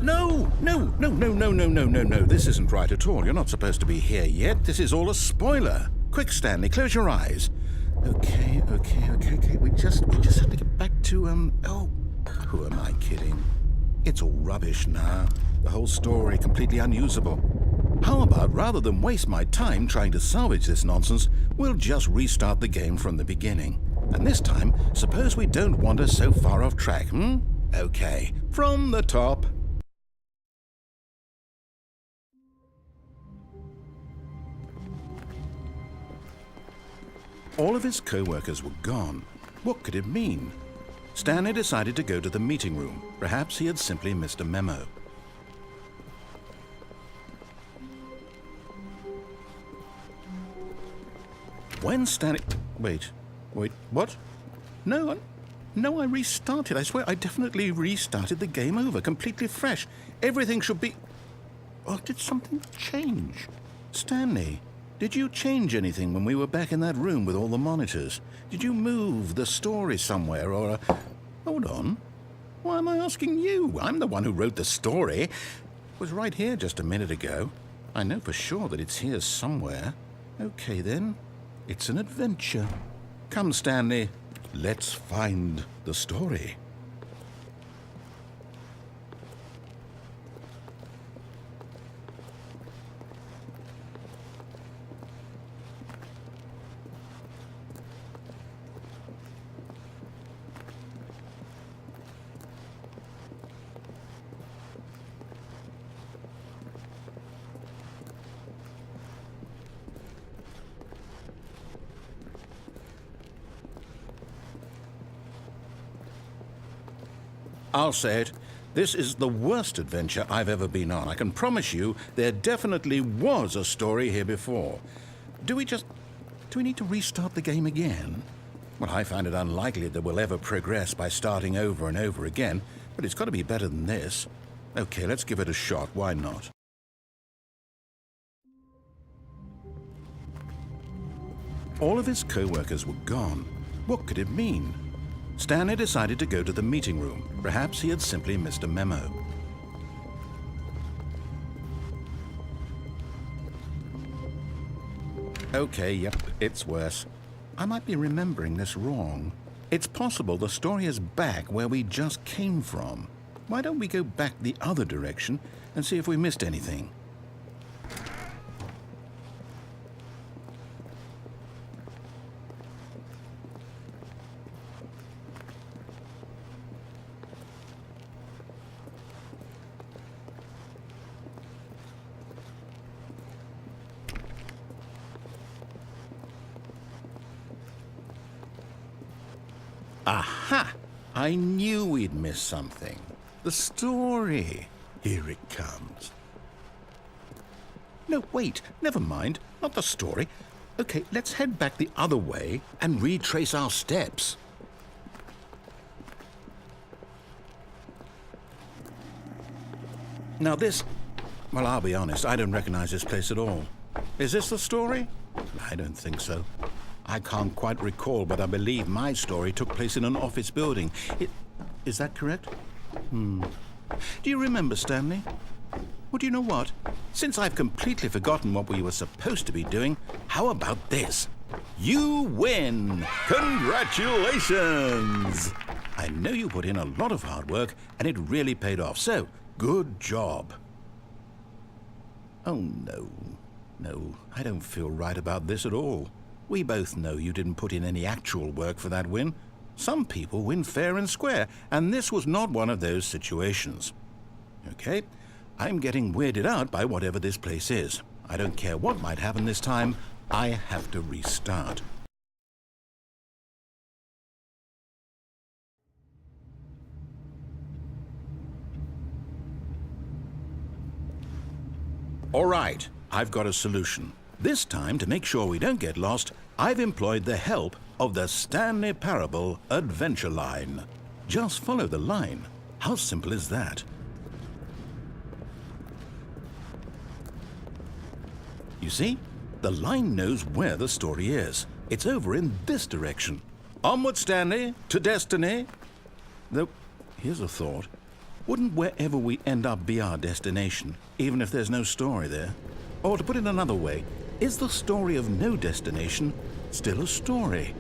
No. This isn't right at all. You're not supposed to be here yet. This is all a spoiler. Quick, Stanley, close your eyes. Okay. We just have to get back to, oh, who am I kidding? It's all rubbish now. The whole story completely unusable. How about, rather than waste my time trying to salvage this nonsense, we'll just restart the game from the beginning. And this time, suppose we don't wander so far off track, Okay, from the top. All of his co-workers were gone. What could it mean? Stanley decided to go to the meeting room. Perhaps he had simply missed a memo. When Stanley... Wait, what? No, I restarted. I swear, I definitely restarted the game over, completely fresh. Everything should be... Oh, did something change? Stanley, did you change anything when we were back in that room with all the monitors? Did you move the story somewhere, or... Hold on. Why am I asking you? I'm the one who wrote the story. It was right here just a minute ago. I know for sure that it's here somewhere. Okay, then. It's an adventure. Come, Stanley. Let's find the story. I'll say it. This is the worst adventure I've ever been on. I can promise you there definitely was a story here before. Do we need to restart the game again? Well, I find it unlikely that we'll ever progress by starting over and over again, but it's got to be better than this. Okay, let's give it a shot. Why not? All of his co-workers were gone. What could it mean? Stanley decided to go to the meeting room. Perhaps he had simply missed a memo. Okay, yep, it's worse. I might be remembering this wrong. It's possible the story is back where we just came from. Why don't we go back the other direction and see if we missed anything? Aha! I knew we'd miss something. The story. Here it comes. No, wait, never mind. Not the story. Okay, let's head back the other way and retrace our steps. Now this... Well, I'll be honest, I don't recognize this place at all. Is this the story? I don't think so. I can't quite recall, but I believe my story took place in an office building. Is that correct? Do you remember, Stanley? Well, do you know what? Since I've completely forgotten what we were supposed to be doing, how about this? You win! Congratulations! I know you put in a lot of hard work, and it really paid off, so good job. Oh, no. No, I don't feel right about this at all. We both know you didn't put in any actual work for that win. Some people win fair and square, and this was not one of those situations. Okay, I'm getting weirded out by whatever this place is. I don't care what might happen this time. I have to restart. All right, I've got a solution. This time, to make sure we don't get lost, I've employed the help of the Stanley Parable Adventure Line. Just follow the line. How simple is that? You see, the line knows where the story is. It's over in this direction. Onward, Stanley, to destiny. Though, here's a thought. Wouldn't wherever we end up be our destination, even if there's no story there? Or to put it another way, is the story of no destination still a story?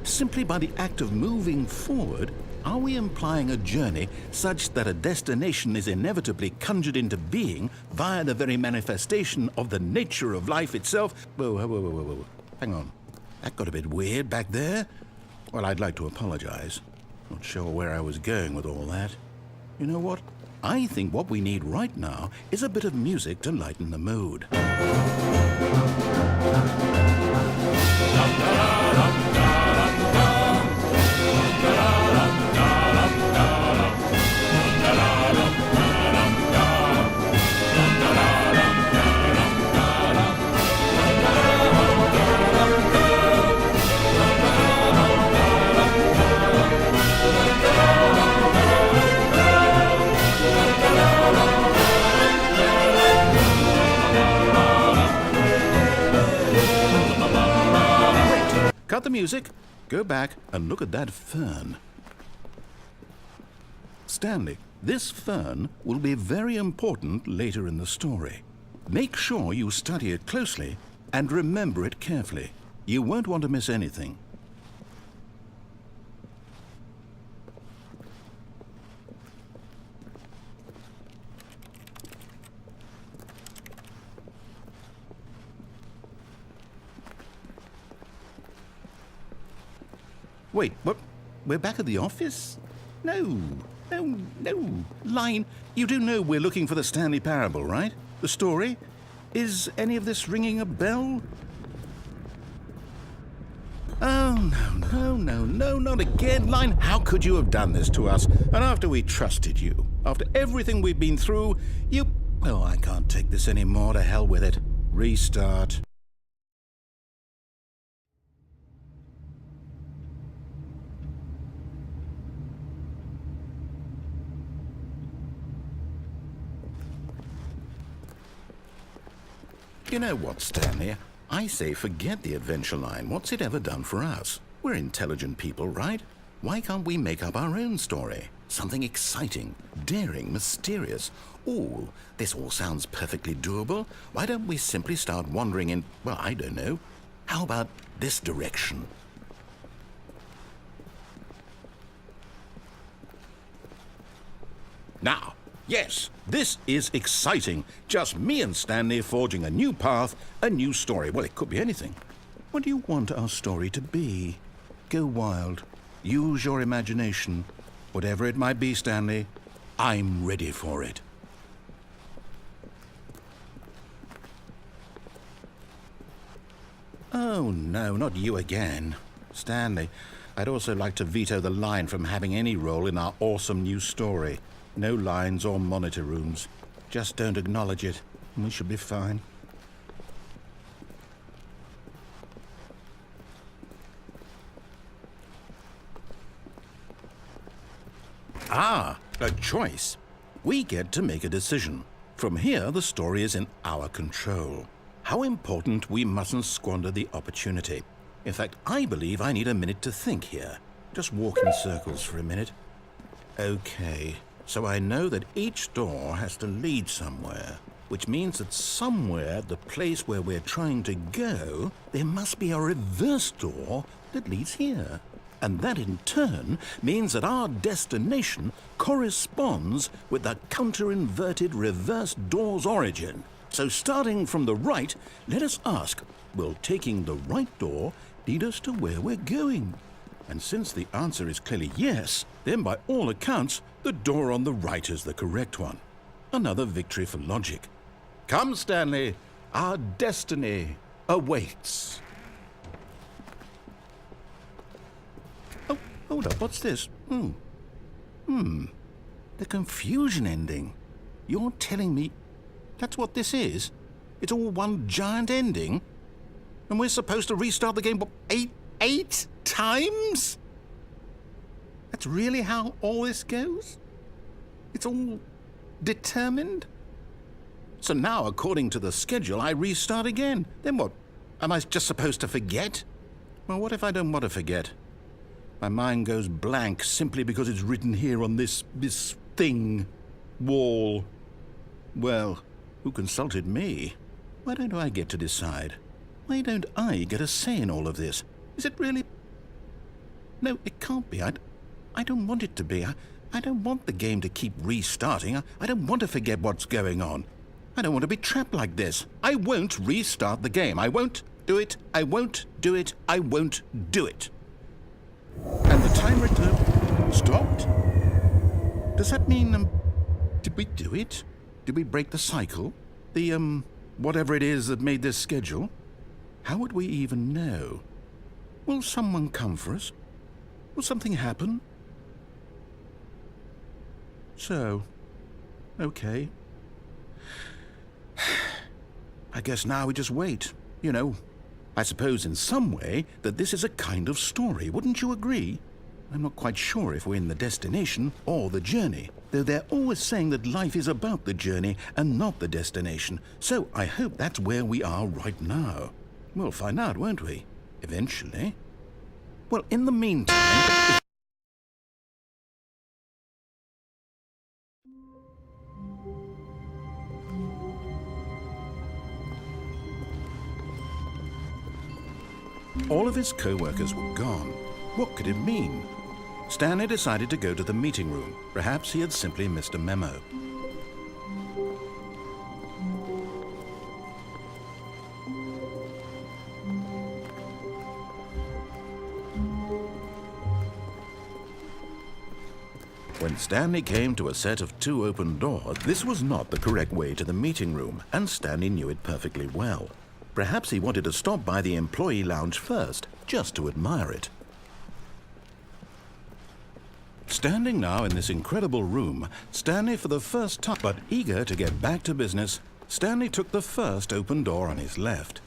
Simply by the act of moving forward, are we implying a journey such that a destination is inevitably conjured into being via the very manifestation of the nature of life itself? Whoa. Hang on. That got a bit weird back there. Well, I'd like to apologize. Not sure where I was going with all that. You know what? I think what we need right now is a bit of music to lighten the mood. Cut the music, go back and look at that fern. Stanley, this fern will be very important later in the story. Make sure you study it closely and remember it carefully. You won't want to miss anything. Wait, what? We're back at the office? No. Line, you do know we're looking for the Stanley Parable, right? The story? Is any of this ringing a bell? Oh, no, not again. Line, how could you have done this to us? And after we trusted you, after everything we've been through, you... Oh, I can't take this anymore. To hell with it. Restart. You know what, Stanley? I say forget the adventure line. What's it ever done for us? We're intelligent people, right? Why can't we make up our own story? Something exciting, daring, mysterious. Ooh, this all sounds perfectly doable. Why don't we simply start wandering in, well, I don't know. How about this direction? Now, yes, this is exciting. Just me and Stanley forging a new path, a new story. Well, it could be anything. What do you want our story to be? Go wild. Use your imagination. Whatever it might be, Stanley, I'm ready for it. Oh, no, not you again. Stanley, I'd also like to veto the line from having any role in our awesome new story. No lines or monitor rooms. Just don't acknowledge it, and we should be fine. Ah, a choice. We get to make a decision. From here, the story is in our control. How important we mustn't squander the opportunity. In fact, I believe I need a minute to think here. Just walk in circles for a minute. Okay, so I know that each door has to lead somewhere, which means that somewhere at the place where we're trying to go, there must be a reverse door that leads here. And that in turn means that our destination corresponds with the counter-inverted reverse door's origin. So starting from the right, let us ask, will taking the right door lead us to where we're going? And since the answer is clearly yes, then by all accounts, the door on the right is the correct one. Another victory for logic. Come, Stanley, our destiny awaits. Oh, hold up, what's this? The confusion ending. You're telling me that's what this is? It's all one giant ending? And we're supposed to restart the game, what, eight times? That's really how all this goes? It's all determined? So now, according to the schedule, I restart again. Then what? Am I just supposed to forget? Well, what if I don't want to forget? My mind goes blank simply because it's written here on this thing, wall. Well, who consulted me? Why don't I get to decide? Why don't I get a say in all of this? Is it really? No, it can't be. I don't want it to be. I don't want the game to keep restarting. I don't want to forget what's going on. I don't want to be trapped like this. I won't restart the game. I won't do it. I won't do it. I won't do it. And the timer stopped? Does that mean, did we do it? Did we break the cycle? The, whatever it is that made this schedule? How would we even know? Will someone come for us? Will something happen? So, okay. I guess now we just wait. You know, I suppose in some way that this is a kind of story, wouldn't you agree? I'm not quite sure if we're in the destination or the journey, though they're always saying that life is about the journey and not the destination, so I hope that's where we are right now. We'll find out, won't we? Eventually. Well, in the meantime... All of his co-workers were gone. What could it mean? Stanley decided to go to the meeting room. Perhaps he had simply missed a memo. When Stanley came to a set of 2 open doors, this was not the correct way to the meeting room, and Stanley knew it perfectly well. Perhaps he wanted to stop by the employee lounge first, just to admire it. Standing now in this incredible room, Stanley for the first time, but eager to get back to business, Stanley took the first open door on his left.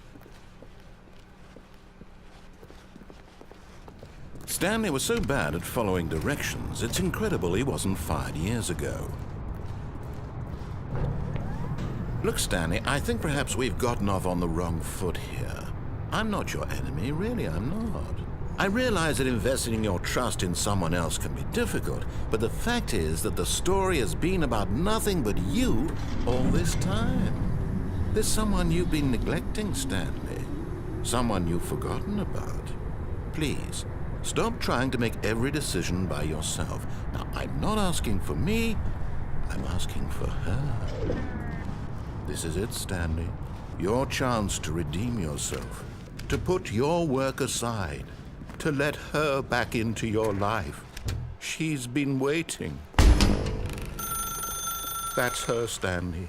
Stanley was so bad at following directions, it's incredible he wasn't fired years ago. Look, Stanley, I think perhaps we've gotten off on the wrong foot here. I'm not your enemy, really, I'm not. I realize that investing your trust in someone else can be difficult, but the fact is that the story has been about nothing but you all this time. There's someone you've been neglecting, Stanley. Someone you've forgotten about. Please, stop trying to make every decision by yourself. Now, I'm not asking for me, I'm asking for her. This is it, Stanley. Your chance to redeem yourself, to put your work aside, to let her back into your life. She's been waiting. That's her, Stanley.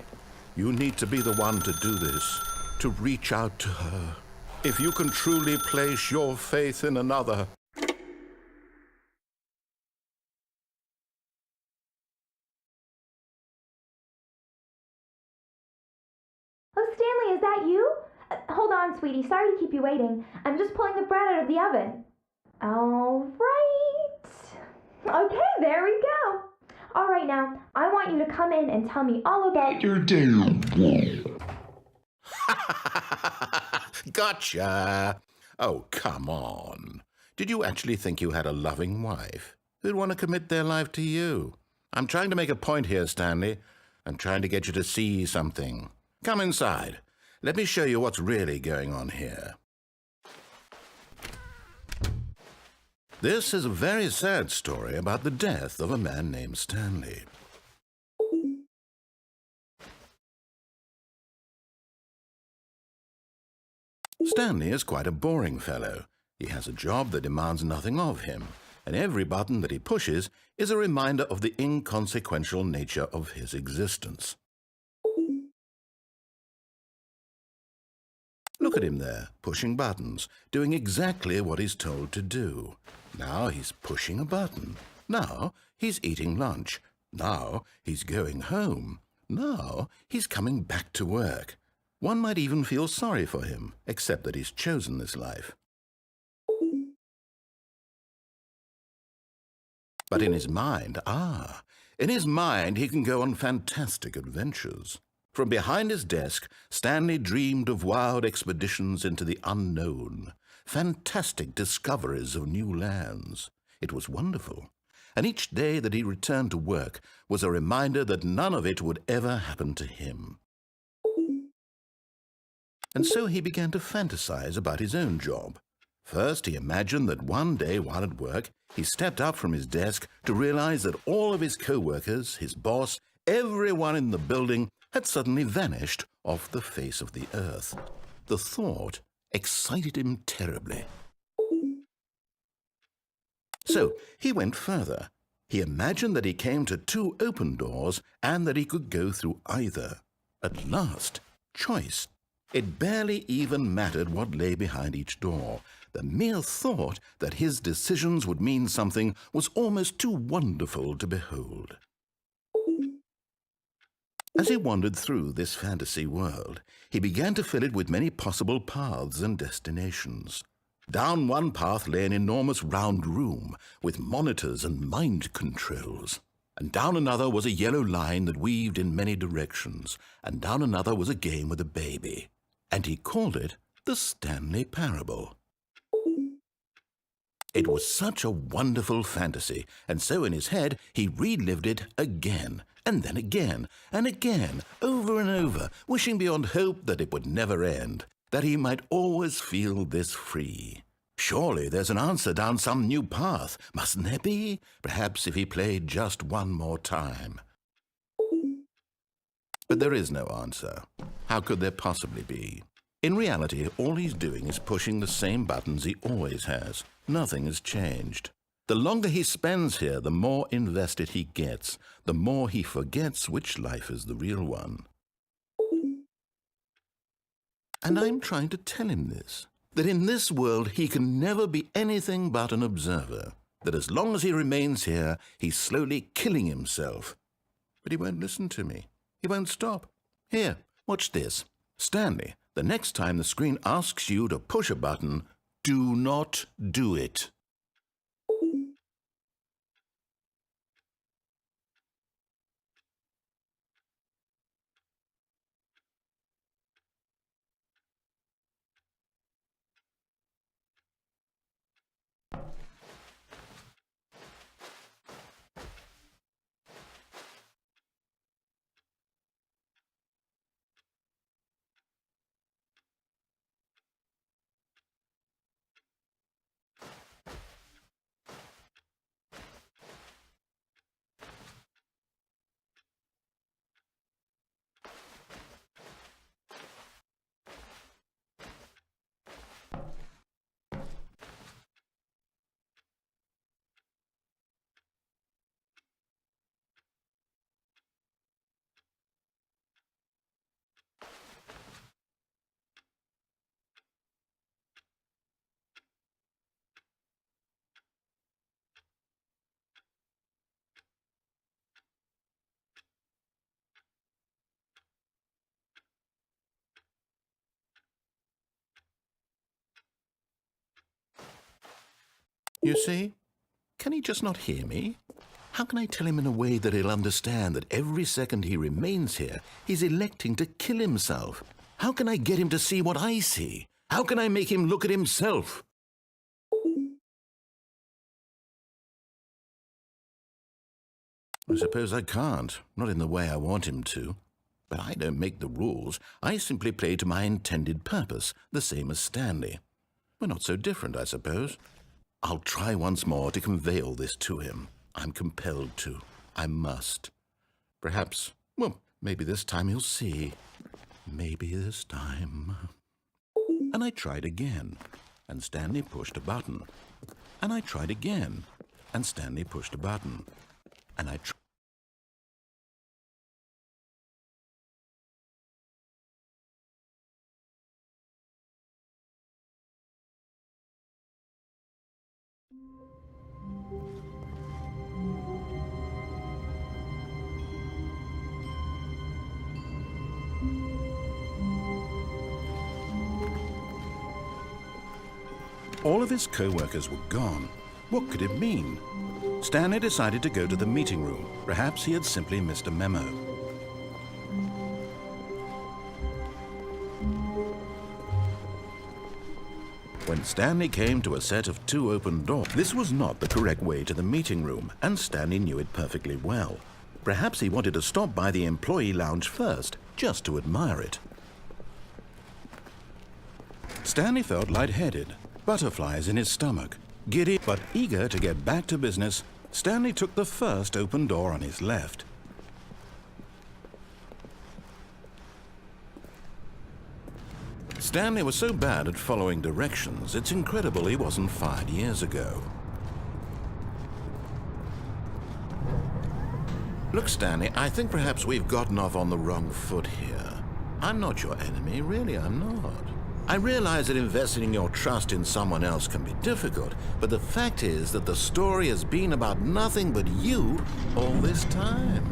You need to be the one to do this, to reach out to her. If you can truly place your faith in another, on, sweetie. Sorry to keep you waiting. I'm just pulling the bread out of the oven. All right. Okay, there we go. All right, now, I want you to come in and tell me all about your day. Gotcha! Oh, come on. Did you actually think you had a loving wife who'd want to commit their life to you? I'm trying to make a point here, Stanley. I'm trying to get you to see something. Come inside. Let me show you what's really going on here. This is a very sad story about the death of a man named Stanley. Stanley is quite a boring fellow. He has a job that demands nothing of him, and every button that he pushes is a reminder of the inconsequential nature of his existence. Look at him there, pushing buttons, doing exactly what he's told to do. Now he's pushing a button. Now he's eating lunch. Now he's going home. Now he's coming back to work. One might even feel sorry for him, except that he's chosen this life. But in his mind, he can go on fantastic adventures. From behind his desk, Stanley dreamed of wild expeditions into the unknown, fantastic discoveries of new lands. It was wonderful, and each day that he returned to work was a reminder that none of it would ever happen to him. And so he began to fantasize about his own job. First, he imagined that one day while at work, he stepped up from his desk to realize that all of his co-workers, his boss, everyone in the building had suddenly vanished off the face of the earth. The thought excited him terribly. So he went further. He imagined that he came to 2 open doors and that he could go through either. At last, choice. It barely even mattered what lay behind each door. The mere thought that his decisions would mean something was almost too wonderful to behold. As he wandered through this fantasy world, he began to fill it with many possible paths and destinations. Down one path lay an enormous round room with monitors and mind controls. And down another was a yellow line that weaved in many directions. And down another was a game with a baby. And he called it the Stanley Parable. It was such a wonderful fantasy, and so in his head he relived it again, and then again, and again, over and over, wishing beyond hope that it would never end, that he might always feel this free. Surely there's an answer down some new path, mustn't there be? Perhaps if he played just one more time. But there is no answer. How could there possibly be? In reality, all he's doing is pushing the same buttons he always has. Nothing has changed. The longer he spends here, the more invested he gets, the more he forgets which life is the real one. And I'm trying to tell him this, that in this world he can never be anything but an observer, that as long as he remains here, he's slowly killing himself. But he won't listen to me. He won't stop. Here, watch this. Stanley, the next time the screen asks you to push a button, do not do it. You see? Can he just not hear me? How can I tell him in a way that he'll understand that every second he remains here, he's electing to kill himself? How can I get him to see what I see? How can I make him look at himself? I suppose I can't, not in the way I want him to. But I don't make the rules. I simply play to my intended purpose, the same as Stanley. We're not so different, I suppose. I'll try once more to convey all this to him. I'm compelled to. I must. Perhaps, well, maybe this time he'll see. Maybe this time. And I tried again, and Stanley pushed a button. And I tried again, and Stanley pushed a button. And I tried. All of his co-workers were gone. What could it mean? Stanley decided to go to the meeting room. Perhaps he had simply missed a memo. When Stanley came to a set of 2 open doors, this was not the correct way to the meeting room, and Stanley knew it perfectly well. Perhaps he wanted to stop by the employee lounge first, just to admire it. Stanley felt lightheaded, butterflies in his stomach. Giddy but eager to get back to business, Stanley took the first open door on his left. Stanley was so bad at following directions, it's incredible he wasn't fired years ago. Look, Stanley, I think perhaps we've gotten off on the wrong foot here. I'm not your enemy, really, I'm not. I realize that investing your trust in someone else can be difficult, but the fact is that the story has been about nothing but you all this time.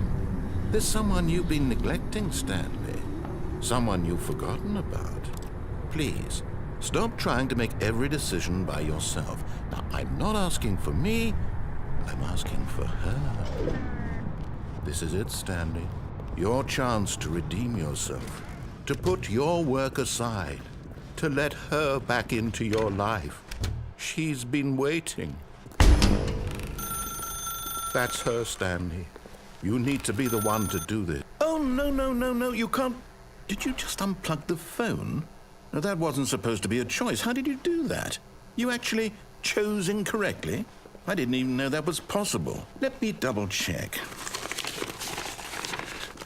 There's someone you've been neglecting, Stanley. Someone you've forgotten about. Please, stop trying to make every decision by yourself. Now, I'm not asking for me, I'm asking for her. This is it, Stanley. Your chance to redeem yourself, to put your work aside, to let her back into your life. She's been waiting. That's her, Stanley. You need to be the one to do this. Oh, no, you can't. Did you just unplug the phone? No, that wasn't supposed to be a choice. How did you do that? You actually chose incorrectly? I didn't even know that was possible. Let me double check.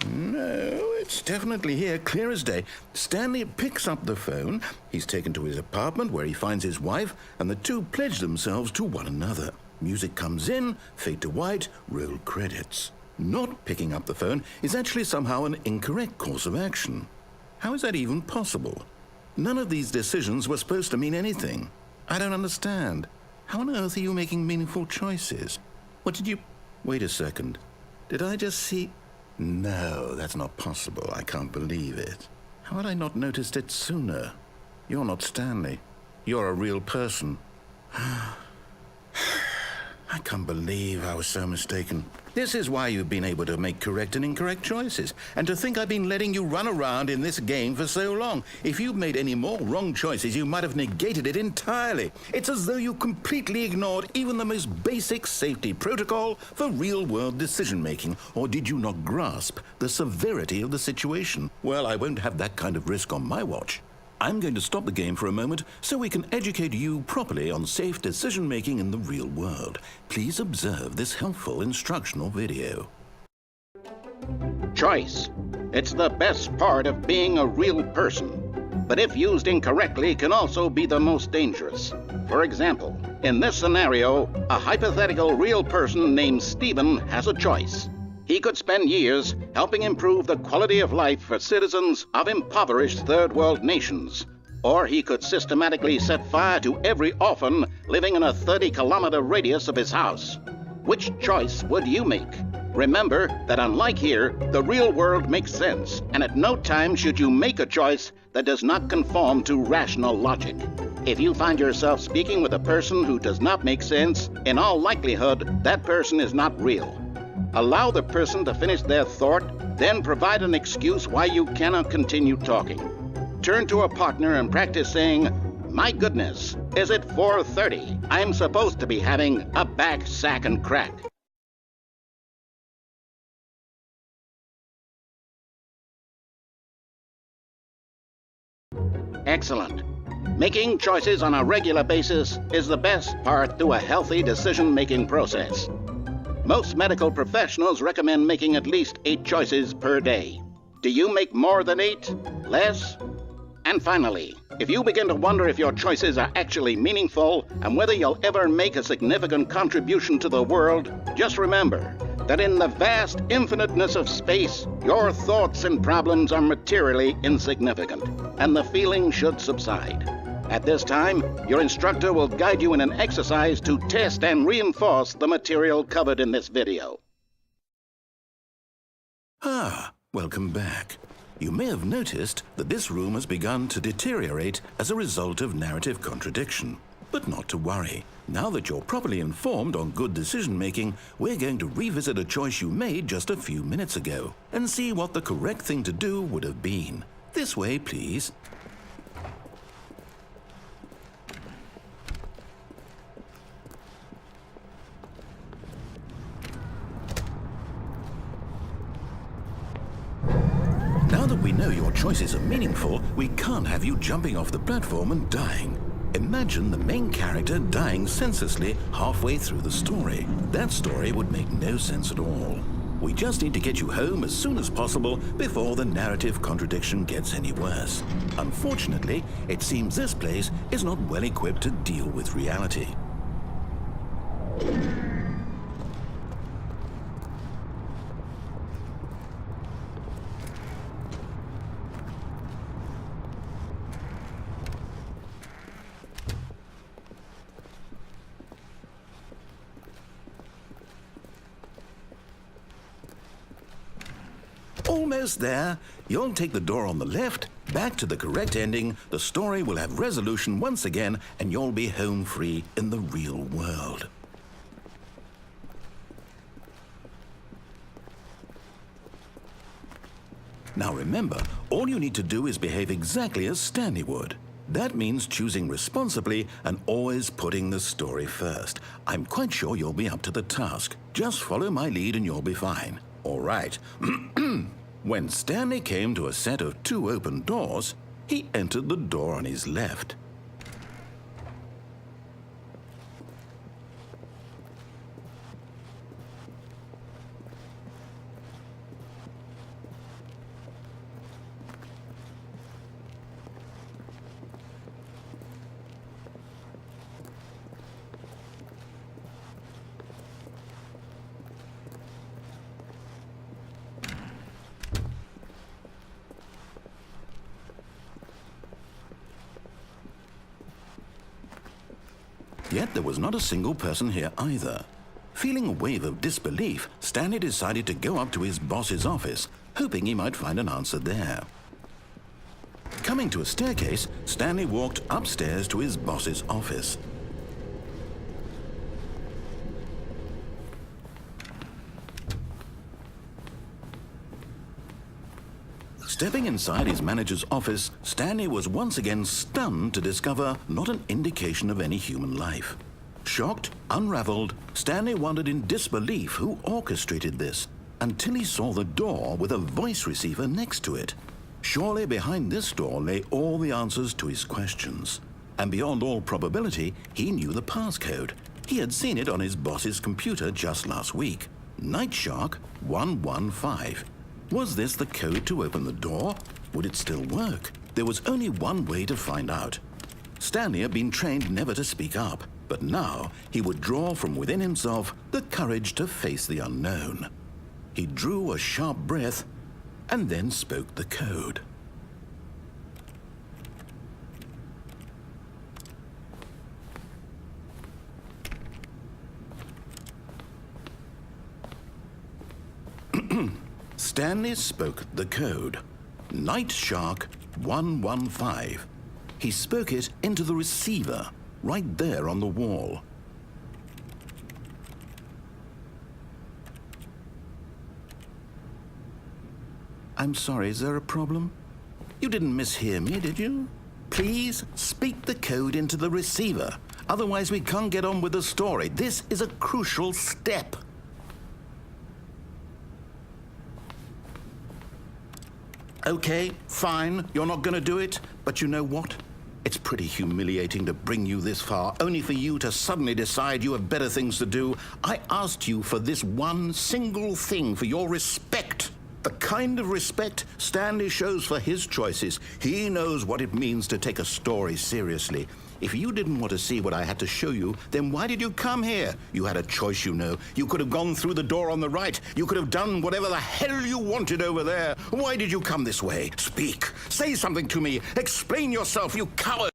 No, it's definitely here, clear as day. Stanley picks up the phone. He's taken to his apartment where he finds his wife, and the two pledge themselves to one another. Music comes in, fade to white, roll credits. Not picking up the phone is actually somehow an incorrect course of action. How is that even possible? None of these decisions were supposed to mean anything. I don't understand. How on earth are you making meaningful choices? What did you... Wait a second. Did I just see... No, that's not possible. I can't believe it. How had I not noticed it sooner? You're not Stanley. You're a real person. I can't believe I was so mistaken. This is why you've been able to make correct and incorrect choices. And to think I've been letting you run around in this game for so long. If you'd made any more wrong choices, you might have negated it entirely. It's as though you completely ignored even the most basic safety protocol for real-world decision-making. Or did you not grasp the severity of the situation? Well, I won't have that kind of risk on my watch. I'm going to stop the game for a moment so we can educate you properly on safe decision-making in the real world. Please observe this helpful instructional video. Choice. It's the best part of being a real person, but if used incorrectly can also be the most dangerous. For example, in this scenario, a hypothetical real person named Stephen has a choice. He could spend years helping improve the quality of life for citizens of impoverished third world nations. Or he could systematically set fire to every orphan living in a 30-kilometer radius of his house. Which choice would you make? Remember that unlike here, the real world makes sense, and at no time should you make a choice that does not conform to rational logic. If you find yourself speaking with a person who does not make sense, in all likelihood, that person is not real. Allow the person to finish their thought, then provide an excuse why you cannot continue talking. Turn to a partner and practice saying, "My goodness, is it 4:30? I'm supposed to be having a back, sack, and crack." Excellent. Making choices on a regular basis is the best part to a healthy decision-making process. Most medical professionals recommend making at least 8 choices per day. Do you make more than 8? Less? And finally, if you begin to wonder if your choices are actually meaningful and whether you'll ever make a significant contribution to the world, just remember that in the vast infiniteness of space, your thoughts and problems are materially insignificant, and the feeling should subside. At this time, your instructor will guide you in an exercise to test and reinforce the material covered in this video. Welcome back. You may have noticed that this room has begun to deteriorate as a result of narrative contradiction. But not to worry. Now that you're properly informed on good decision-making, we're going to revisit a choice you made just a few minutes ago and see what the correct thing to do would have been. This way, please. Now that we know your choices are meaningful, we can't have you jumping off the platform and dying. Imagine the main character dying senselessly halfway through the story. That story would make no sense at all. We just need to get you home as soon as possible before the narrative contradiction gets any worse. Unfortunately, it seems this place is not well equipped to deal with reality. Almost there. You'll take the door on the left, back to the correct ending, the story will have resolution once again, and you'll be home free in the real world. Now remember, all you need to do is behave exactly as Stanley would. That means choosing responsibly and always putting the story first. I'm quite sure you'll be up to the task. Just follow my lead and you'll be fine. All right. When Stanley came to a set of 2 open doors, he entered the door on his left. Yet there was not a single person here either. Feeling a wave of disbelief, Stanley decided to go up to his boss's office, hoping he might find an answer there. Coming to a staircase, Stanley walked upstairs to his boss's office. Stepping inside his manager's office, Stanley was once again stunned to discover not an indication of any human life. Shocked, unraveled, Stanley wondered in disbelief who orchestrated this, until he saw the door with a voice receiver next to it. Surely behind this door lay all the answers to his questions. And beyond all probability, he knew the passcode. He had seen it on his boss's computer just last week. Night Shark 115. Was this the code to open the door? Would it still work? There was only one way to find out. Stanley had been trained never to speak up, but now he would draw from within himself the courage to face the unknown. He drew a sharp breath and then spoke the code. Stanley spoke the code. Night Shark 115. He spoke it into the receiver, right there on the wall. I'm sorry, is there a problem? You didn't mishear me, did you? Please speak the code into the receiver. Otherwise, we can't get on with the story. This is a crucial step. Okay, fine, you're not going to do it, but you know what? It's pretty humiliating to bring you this far, only for you to suddenly decide you have better things to do. I asked you for this one single thing, for your respect. The kind of respect Stanley shows for his choices. He knows what it means to take a story seriously. If you didn't want to see what I had to show you, then why did you come here? You had a choice, you know. You could have gone through the door on the right. You could have done whatever the hell you wanted over there. Why did you come this way? Speak. Say something to me. Explain yourself, you coward.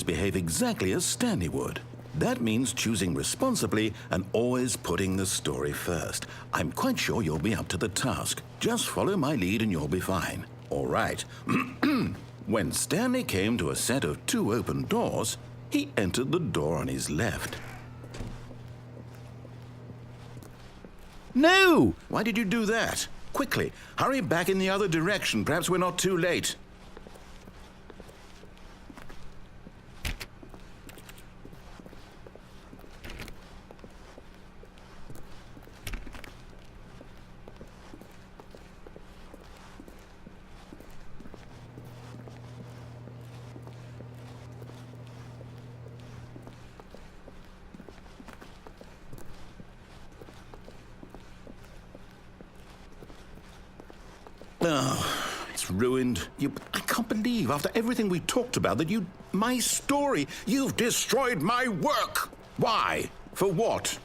Behave exactly as Stanley would. That means choosing responsibly and always putting the story first. I'm quite sure you'll be up to the task. Just follow my lead and you'll be fine. All right. When Stanley came to a set of 2 open doors, he entered the door on his left. No! Why did you do that? Quickly, hurry back in the other direction. Perhaps we're not too late. Oh, it's ruined. I can't believe, after everything we talked about, that my story, you've destroyed my work. Why? For what?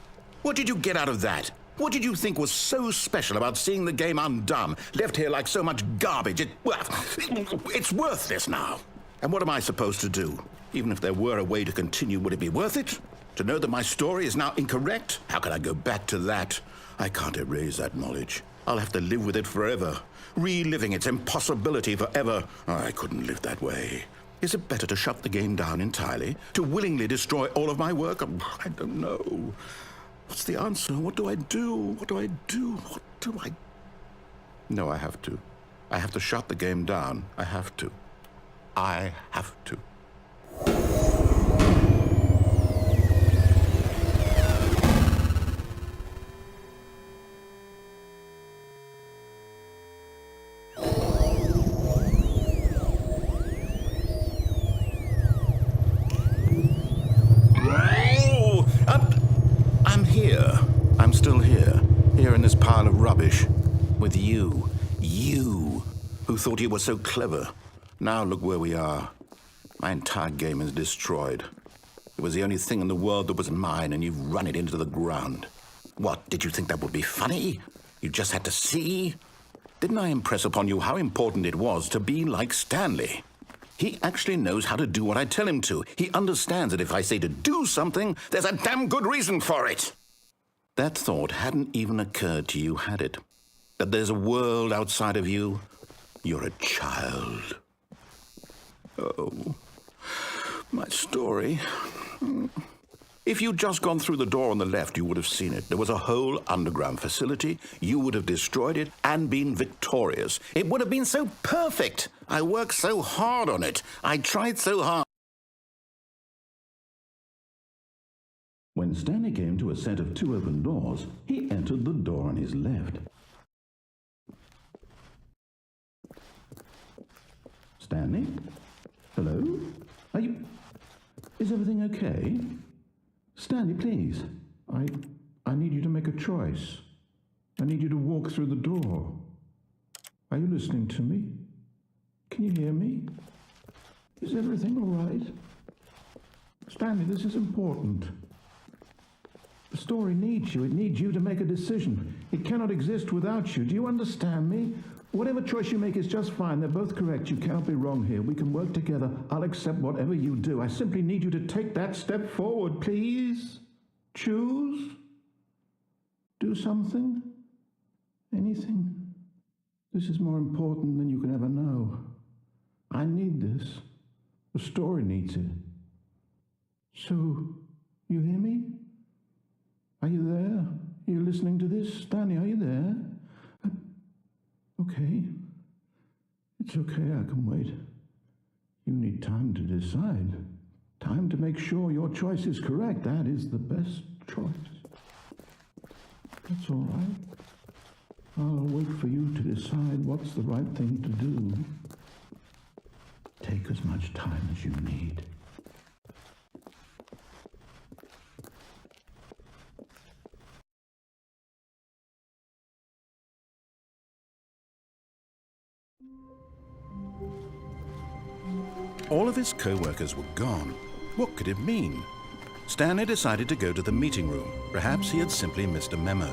What did you get out of that? What did you think was so special about seeing the game undone, left here like so much garbage? It's worthless now. And what am I supposed to do? Even if there were a way to continue, would it be worth it? To know that my story is now incorrect? How can I go back to that? I can't erase that knowledge. I'll have to live with it forever, reliving its impossibility forever. I couldn't live that way. Is it better to shut the game down entirely? To willingly destroy all of my work? I don't know. What's the answer? What do I do? What do I do? What do I... No, I have to. I have to shut the game down. I have to. I have to. I'm still here in this pile of rubbish, with you who thought you were so clever. Now look where we are. My entire game is destroyed. It was the only thing in the world that was mine, and you've run it into the ground. What, did you think that would be funny? You just had to see? Didn't I impress upon you how important it was to be like Stanley? He actually knows how to do what I tell him to. He understands that if I say to do something, there's a damn good reason for it. That thought hadn't even occurred to you, had it? That there's a world outside of you? You're a child. Oh, my story. If you'd just gone through the door on the left, you would have seen it. There was a whole underground facility. You would have destroyed it and been victorious. It would have been so perfect. I worked so hard on it. I tried so hard. When Stanley came to a set of 2 open doors, he entered the door on his left. Stanley? Hello? Is everything okay? Stanley, please. I need you to make a choice. I need you to walk through the door. Are you listening to me? Can you hear me? Is everything all right? Stanley, this is important. The story needs you. It needs you to make a decision. It cannot exist without you. Do you understand me? Whatever choice you make is just fine. They're both correct. You cannot be wrong here. We can work together. I'll accept whatever you do. I simply need you to take that step forward, please. Choose. Do something. Anything. This is more important than you can ever know. I need this. The story needs it. So, you hear me? Are you there? Are you listening to this? Stanley, are you there? Okay. It's okay, I can wait. You need time to decide. Time to make sure your choice is correct. That is the best choice. That's all right. I'll wait for you to decide what's the right thing to do. Take as much time as you need. All of his co-workers were gone. What could it mean? Stanley decided to go to the meeting room. Perhaps he had simply missed a memo.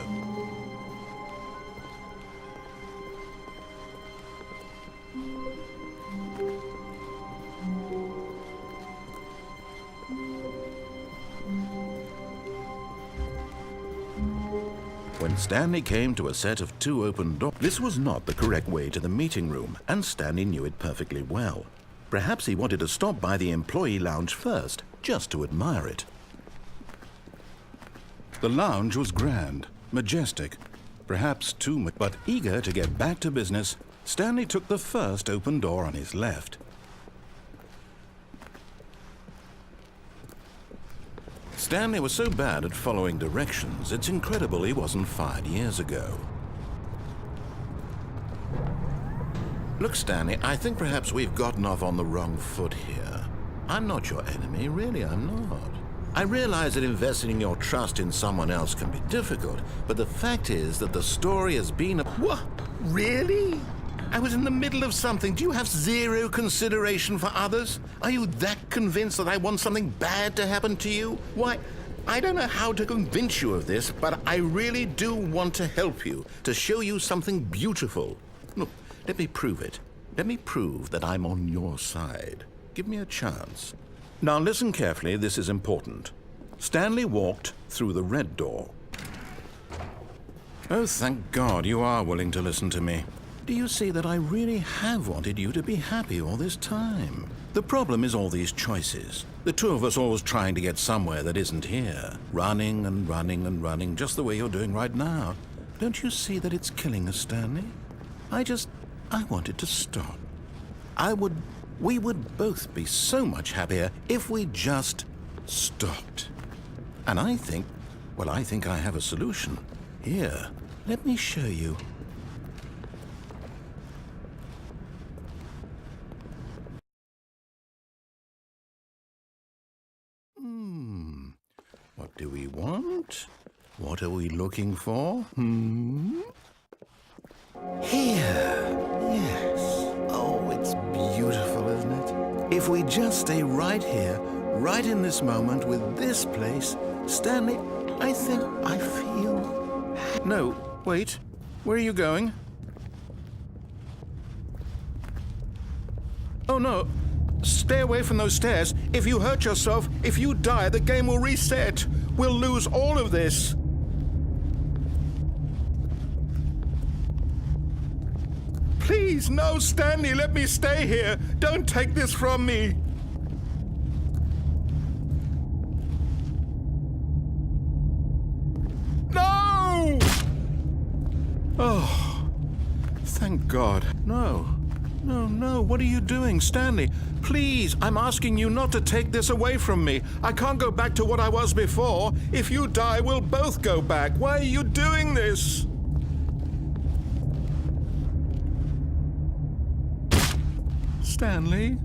When Stanley came to a set of 2 open doors, this was not the correct way to the meeting room, and Stanley knew it perfectly well. Perhaps he wanted to stop by the employee lounge first, just to admire it. The lounge was grand, majestic, perhaps too much, but eager to get back to business, Stanley took the first open door on his left. Stanley was so bad at following directions, it's incredible he wasn't fired years ago. Look, Stanley, I think perhaps we've gotten off on the wrong foot here. I'm not your enemy, really, I'm not. I realize that investing your trust in someone else can be difficult, but the fact is that the story has been a... What? Really? I was in the middle of something. Do you have zero consideration for others? Are you that convinced that I want something bad to happen to you? Why, I don't know how to convince you of this, but I really do want to help you, to show you something beautiful. Look, let me prove it. Let me prove that I'm on your side. Give me a chance. Now listen carefully, this is important. Stanley walked through the red door. Oh, thank God you are willing to listen to me. Do you see that I really have wanted you to be happy all this time? The problem is all these choices. The two of us always trying to get somewhere that isn't here. Running and running and running, just the way you're doing right now. Don't you see that it's killing us, Stanley? I wanted to stop. We would both be so much happier if we just stopped. And I think I have a solution. Here, let me show you. What do we want? What are we looking for? Here. Yes. Oh, it's beautiful, isn't it? If we just stay right here, right in this moment with this place, Stanley, I think I feel... No, wait. Where are you going? Oh, no. Stay away from those stairs. If you hurt yourself, if you die, the game will reset. We'll lose all of this. Please, no, Stanley, let me stay here. Don't take this from me. No! Oh, thank God. No. No, what are you doing, Stanley? Please, I'm asking you not to take this away from me. I can't go back to what I was before. If you die, we'll both go back. Why are you doing this? Stanley,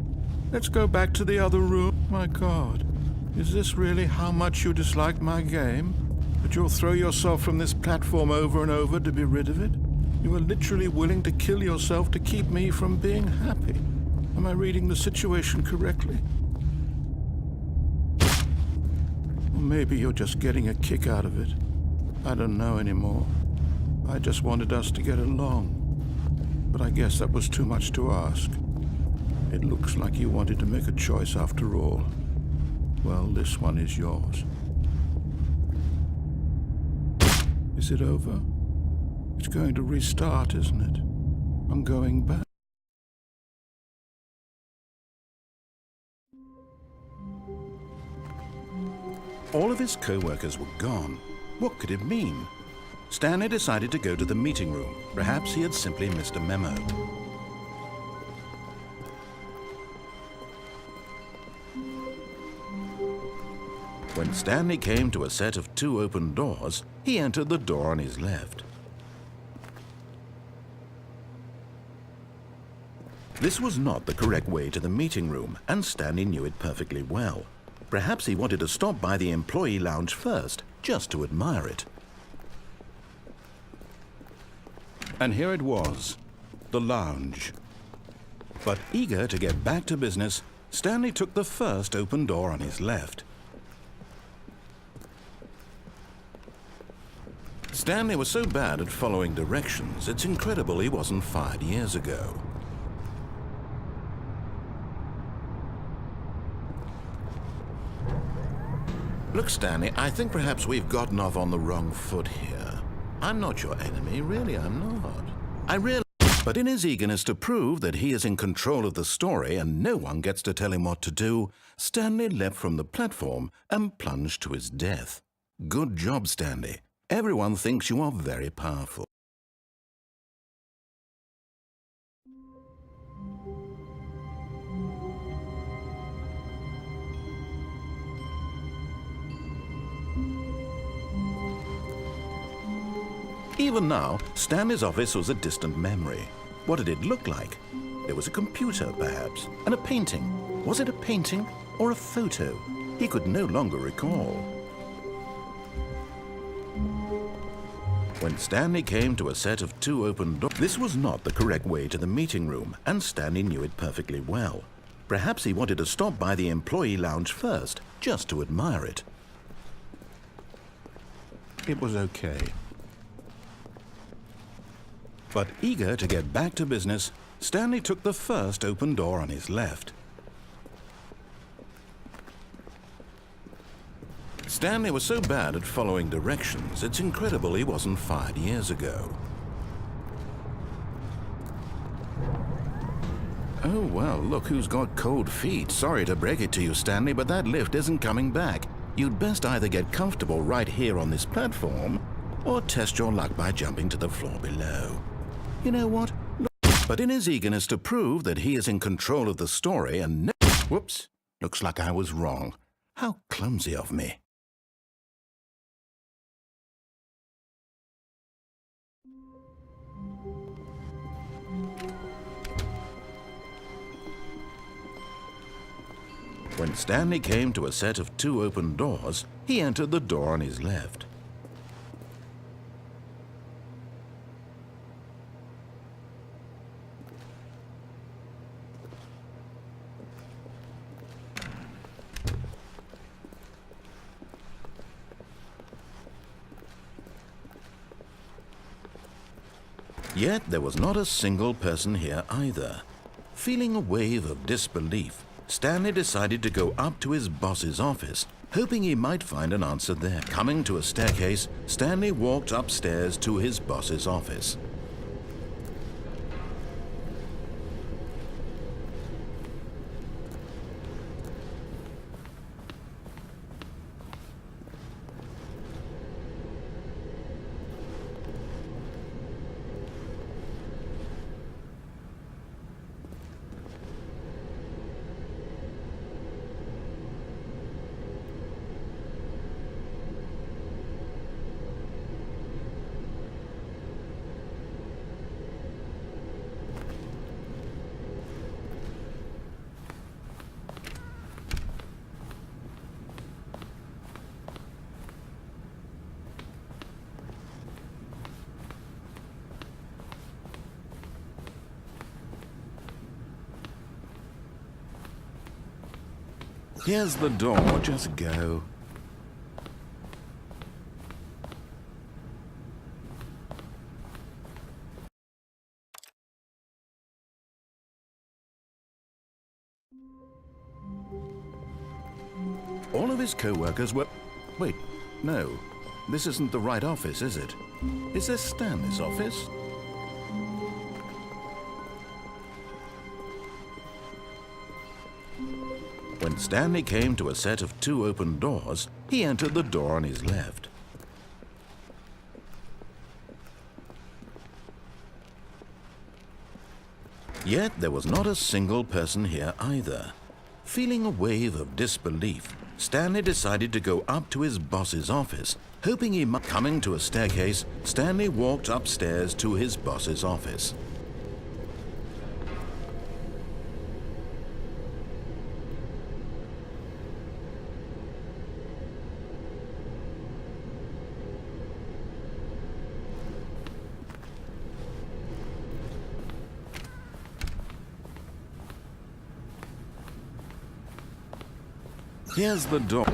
let's go back to the other room. My God, is this really how much you dislike my game? That you'll throw yourself from this platform over and over to be rid of it? You are literally willing to kill yourself to keep me from being happy. Am I reading the situation correctly? Or maybe you're just getting a kick out of it. I don't know anymore. I just wanted us to get along. But I guess that was too much to ask. It looks like you wanted to make a choice after all. Well, this one is yours. Is it over? It's going to restart, isn't it? I'm going back. All of his co-workers were gone. What could it mean? Stanley decided to go to the meeting room. Perhaps he had simply missed a memo. When Stanley came to a set of 2 open doors, he entered the door on his left. This was not the correct way to the meeting room, and Stanley knew it perfectly well. Perhaps he wanted to stop by the employee lounge first, just to admire it. And here it was, the lounge. But eager to get back to business, Stanley took the first open door on his left. Stanley was so bad at following directions, it's incredible he wasn't fired years ago. Look, Stanley, I think perhaps we've gotten off on the wrong foot here. I'm not your enemy, really, I'm not. I realize, but in his eagerness to prove that he is in control of the story and no one gets to tell him what to do, Stanley leapt from the platform and plunged to his death. Good job, Stanley. Everyone thinks you are very powerful. Even now, Stanley's office was a distant memory. What did it look like? There was a computer, perhaps, and a painting. Was it a painting or a photo? He could no longer recall. When Stanley came to a set of 2 open doors, this was not the correct way to the meeting room, and Stanley knew it perfectly well. Perhaps he wanted to stop by the employee lounge first, just to admire it. It was okay. But eager to get back to business, Stanley took the first open door on his left. Stanley was so bad at following directions, it's incredible he wasn't fired years ago. Oh, well, look who's got cold feet. Sorry to break it to you, Stanley, but that lift isn't coming back. You'd best either get comfortable right here on this platform, or test your luck by jumping to the floor below. You know what? But in his eagerness to prove that he is in control of the story and whoops, looks like I was wrong. How clumsy of me. When Stanley came to a set of 2 open doors, he entered the door on his left. Yet there was not a single person here either. Feeling a wave of disbelief, Stanley decided to go up to his boss's office, hoping he might find an answer there. Coming to a staircase, Stanley walked upstairs to his boss's office. Here's the door, just go. All of his co-workers were... Wait, no. This isn't the right office, is it? Is this Stanley's office? When When Stanley came to a set of 2 open doors, he entered the door on his left. Yet there was not a single person here either. Feeling a wave of disbelief, Stanley decided to go up to his boss's office, hoping he might. Coming to a staircase, Stanley walked upstairs to his boss's office. Here's the door.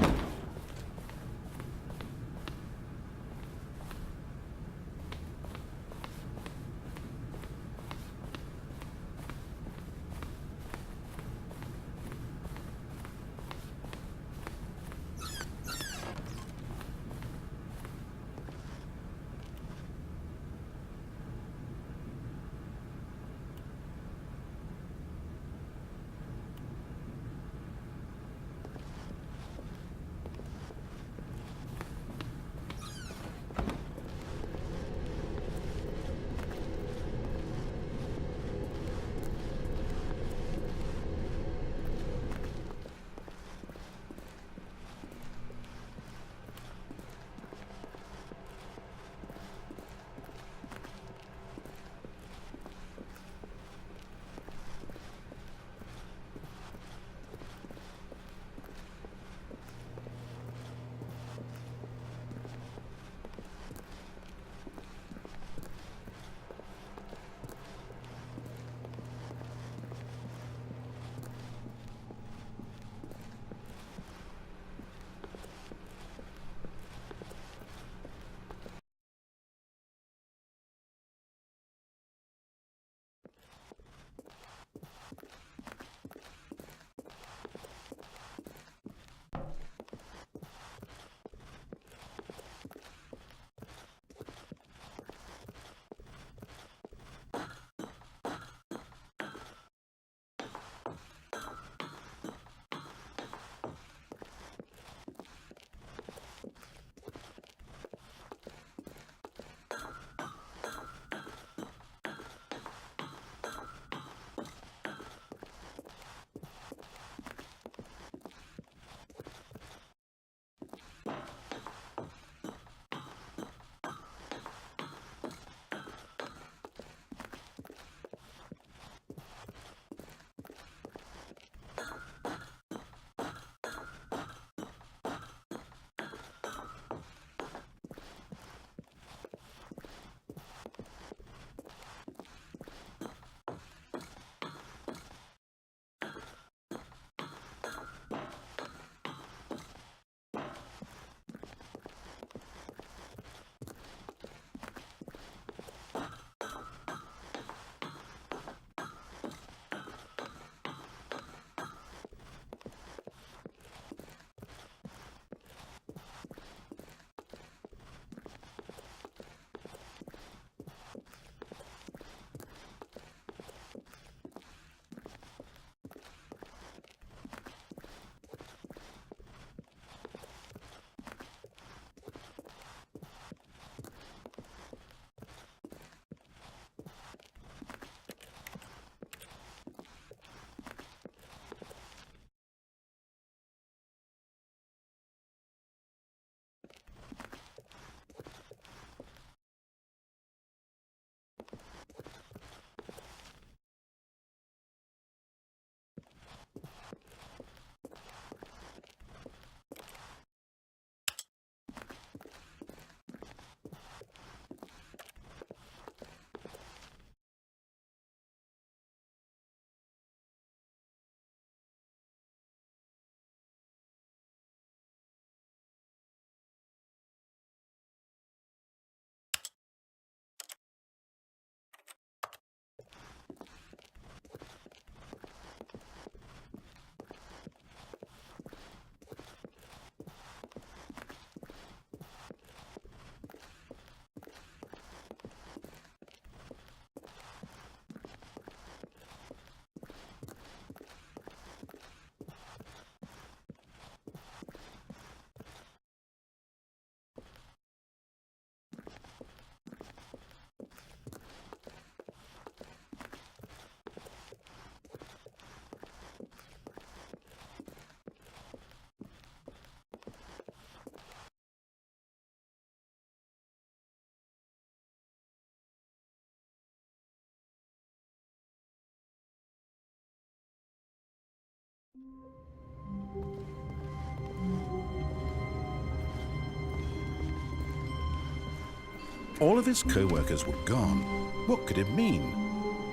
All of his co-workers were gone. What could it mean?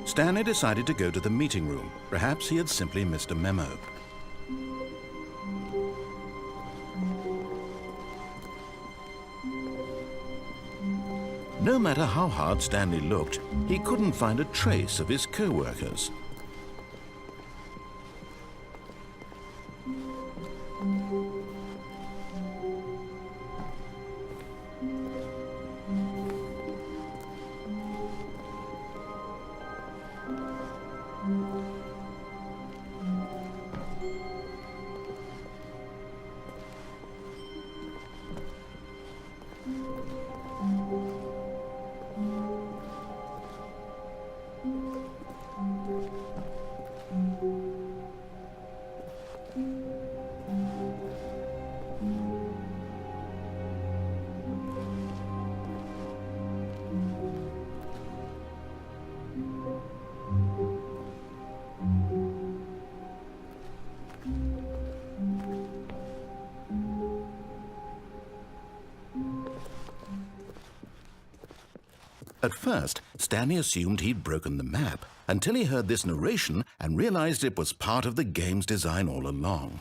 Stanley decided to go to the meeting room. Perhaps he had simply missed a memo. No matter how hard Stanley looked, he couldn't find a trace of his co-workers. At first, Stanley assumed he'd broken the map until he heard this narration and realized it was part of the game's design all along.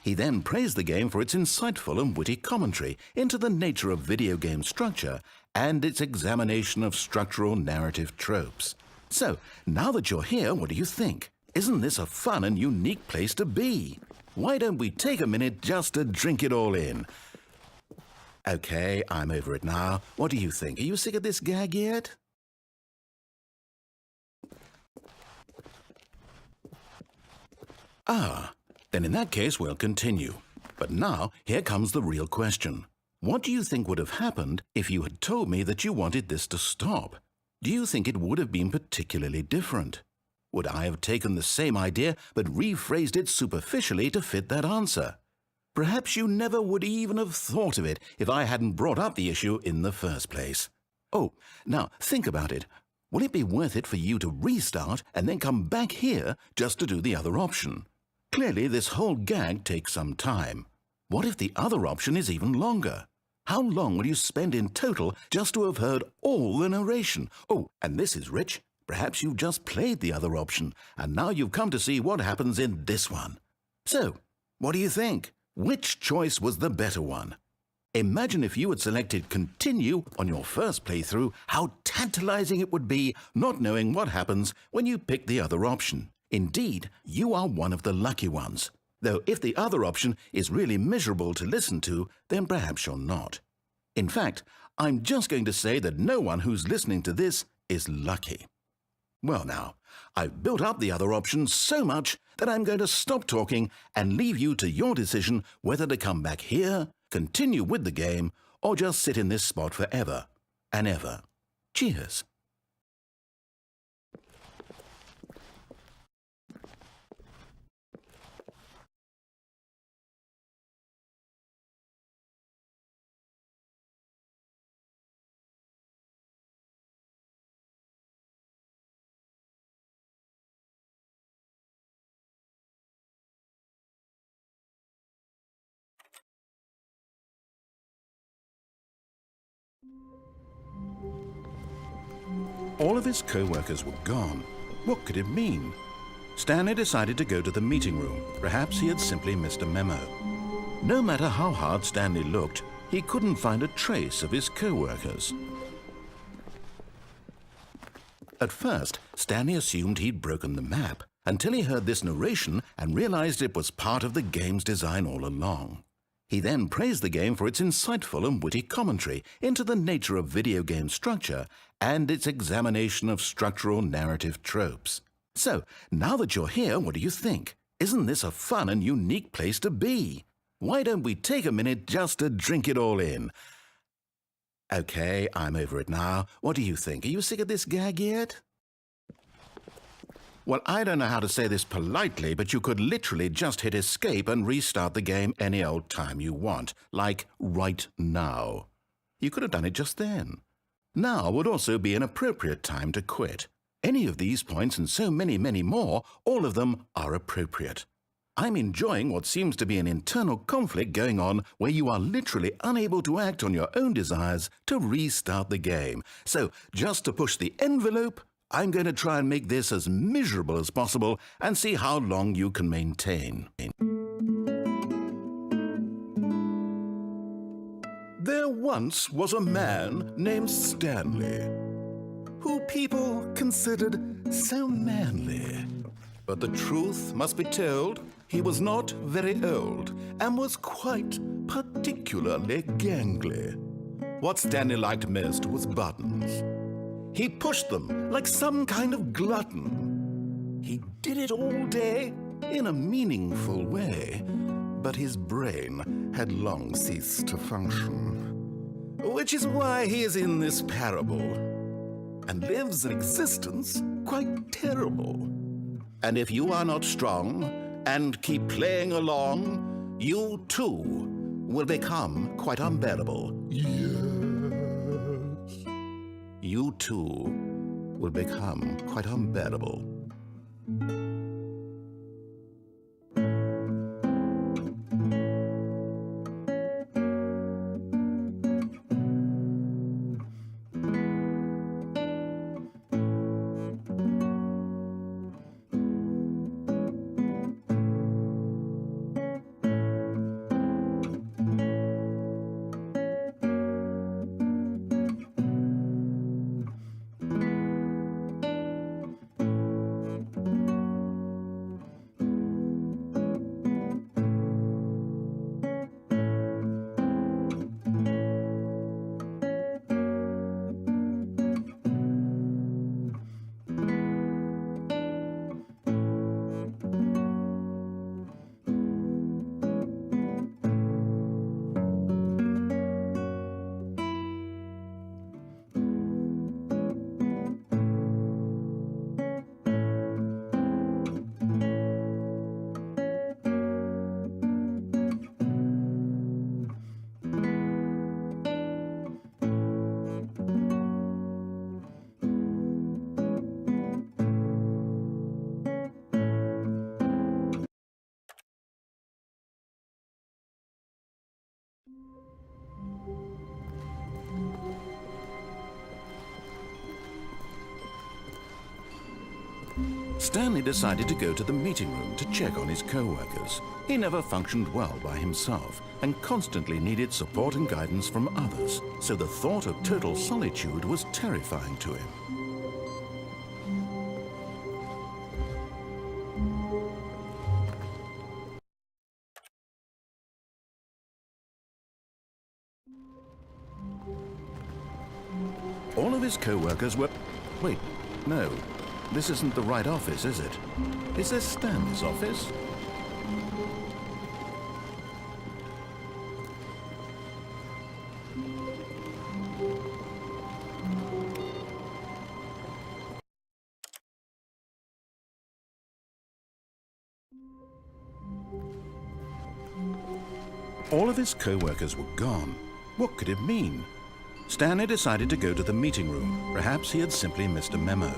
He then praised the game for its insightful and witty commentary into the nature of video game structure and its examination of structural narrative tropes. So, now that you're here, what do you think? Isn't this a fun and unique place to be? Why don't we take a minute just to drink it all in? Okay, I'm over it now. What do you think? Are you sick of this gag yet? Ah, then in that case we'll continue. But now, here comes the real question. What do you think would have happened if you had told me that you wanted this to stop? Do you think it would have been particularly different? Would I have taken the same idea but rephrased it superficially to fit that answer? Perhaps you never would even have thought of it if I hadn't brought up the issue in the first place. Oh, now think about it. Will it be worth it for you to restart and then come back here just to do the other option? Clearly, this whole gag takes some time. What if the other option is even longer? How long will you spend in total just to have heard all the narration? Oh, and this is rich. Perhaps you've just played the other option, and now you've come to see what happens in this one. So, what do you think? Which choice was the better one? Imagine if you had selected Continue on your first playthrough, how tantalizing it would be not knowing what happens when you pick the other option. Indeed, you are one of the lucky ones. Though if the other option is really miserable to listen to, then perhaps you're not. In fact, I'm just going to say that no one who's listening to this is lucky. Well now, I've built up the other option so much that I'm going to stop talking and leave you to your decision whether to come back here, continue with the game, or just sit in this spot forever and ever. Cheers. All of his co-workers were gone. What could it mean? Stanley decided to go to the meeting room. Perhaps he had simply missed a memo. No matter how hard Stanley looked, he couldn't find a trace of his co-workers. At first, Stanley assumed he'd broken the map until he heard this narration and realized it was part of the game's design all along. He then praised the game for its insightful and witty commentary into the nature of video game structure and its examination of structural narrative tropes. So, now that you're here, what do you think? Isn't this a fun and unique place to be? Why don't we take a minute just to drink it all in? Okay, I'm over it now. What do you think? Are you sick of this gag yet? Well, I don't know how to say this politely, but you could literally just hit escape and restart the game any old time you want, like right now. You could have done it just then. Now would also be an appropriate time to quit. Any of these points and so many, many more, all of them are appropriate. I'm enjoying what seems to be an internal conflict going on where you are literally unable to act on your own desires to restart the game. So, just to push the envelope, I'm going to try and make this as miserable as possible and see how long you can maintain. There once was a man named Stanley, who people considered so manly. But the truth must be told, he was not very old and was quite particularly gangly. What Stanley liked most was buttons. He pushed them like some kind of glutton. He did it all day in a meaningful way, but his brain had long ceased to function. Which is why he is in this parable and lives an existence quite terrible. And if you are not strong and keep playing along, you too will become quite unbearable. Yes. You too will become quite unbearable. Stanley decided to go to the meeting room to check on his co-workers. He never functioned well by himself and constantly needed support and guidance from others, so the thought of total solitude was terrifying to him. All of his co-workers were... Wait, no. This isn't the right office, is it? Is this Stanley's office? All of his co-workers were gone. What could it mean? Stanley decided to go to the meeting room. Perhaps he had simply missed a memo.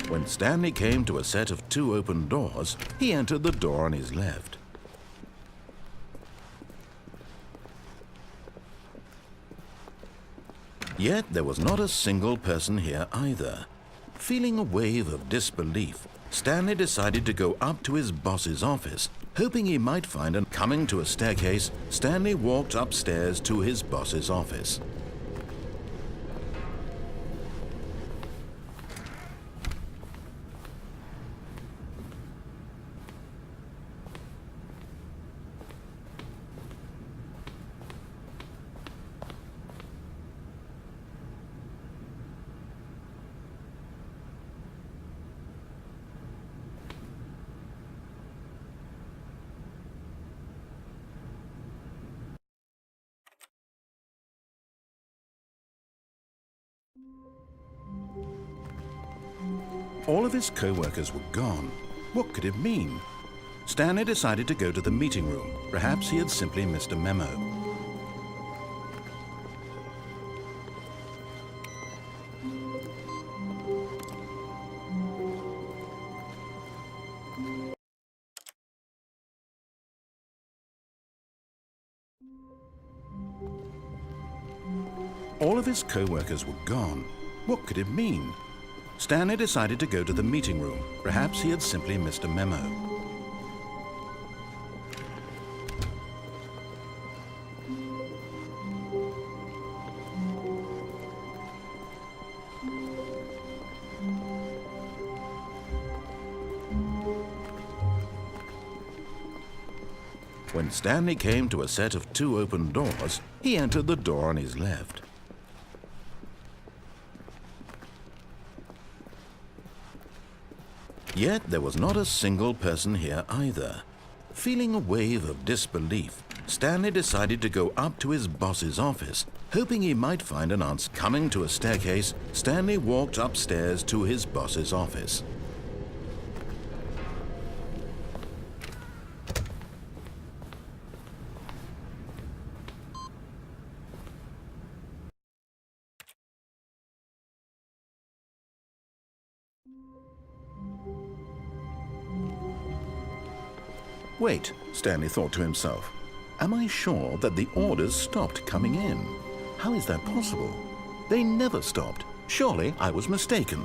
When Stanley came to a set of 2 open doors, he entered the door on his left. Yet there was not a single person here either. Feeling a wave of disbelief, Stanley decided to go up to his boss's office, hoping he might find an... Coming to a staircase, Stanley walked upstairs to his boss's office. All of his co-workers were gone. What could it mean? Stanley decided to go to the meeting room. Perhaps he had simply missed a memo. All of his co-workers were gone. What could it mean? Stanley decided to go to the meeting room. Perhaps he had simply missed a memo. When Stanley came to a set of 2 open doors, he entered the door on his left. Yet there was not a single person here either. Feeling a wave of disbelief, Stanley decided to go up to his boss's office. Hoping he might find an answer. Coming to a staircase, Stanley walked upstairs to his boss's office. Wait, Stanley thought to himself. Am I sure that the orders stopped coming in? How is that possible? They never stopped. Surely I was mistaken.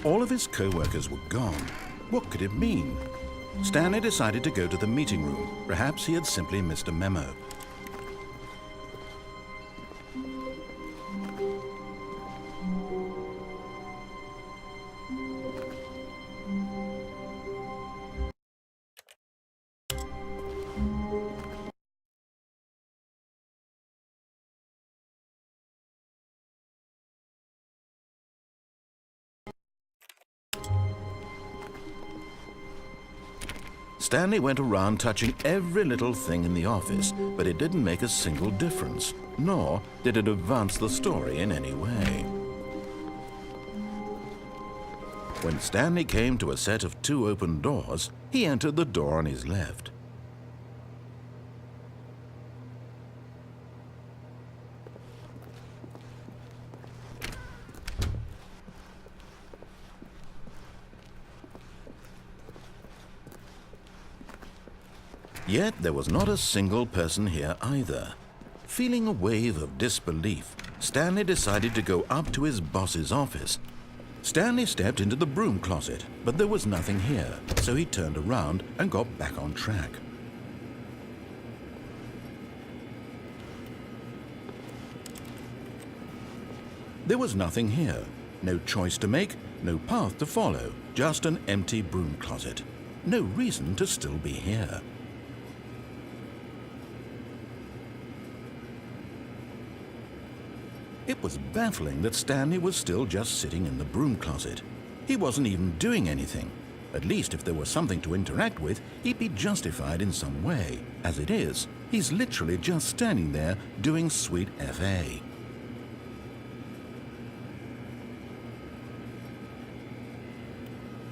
All of his co-workers were gone. What could it mean? Stanley decided to go to the meeting room. Perhaps he had simply missed a memo. Stanley went around touching every little thing in the office, but it didn't make a single difference, nor did it advance the story in any way. When Stanley came to a set of 2 open doors, he entered the door on his left. Yet there was not a single person here either. Feeling a wave of disbelief, Stanley decided to go up to his boss's office. Stanley stepped into the broom closet, but there was nothing here, so he turned around and got back on track. There was nothing here. No choice to make, no path to follow, just an empty broom closet. No reason to still be here. It was baffling that Stanley was still just sitting in the broom closet. He wasn't even doing anything. At least if there was something to interact with, he'd be justified in some way. As it is, he's literally just standing there doing sweet FA.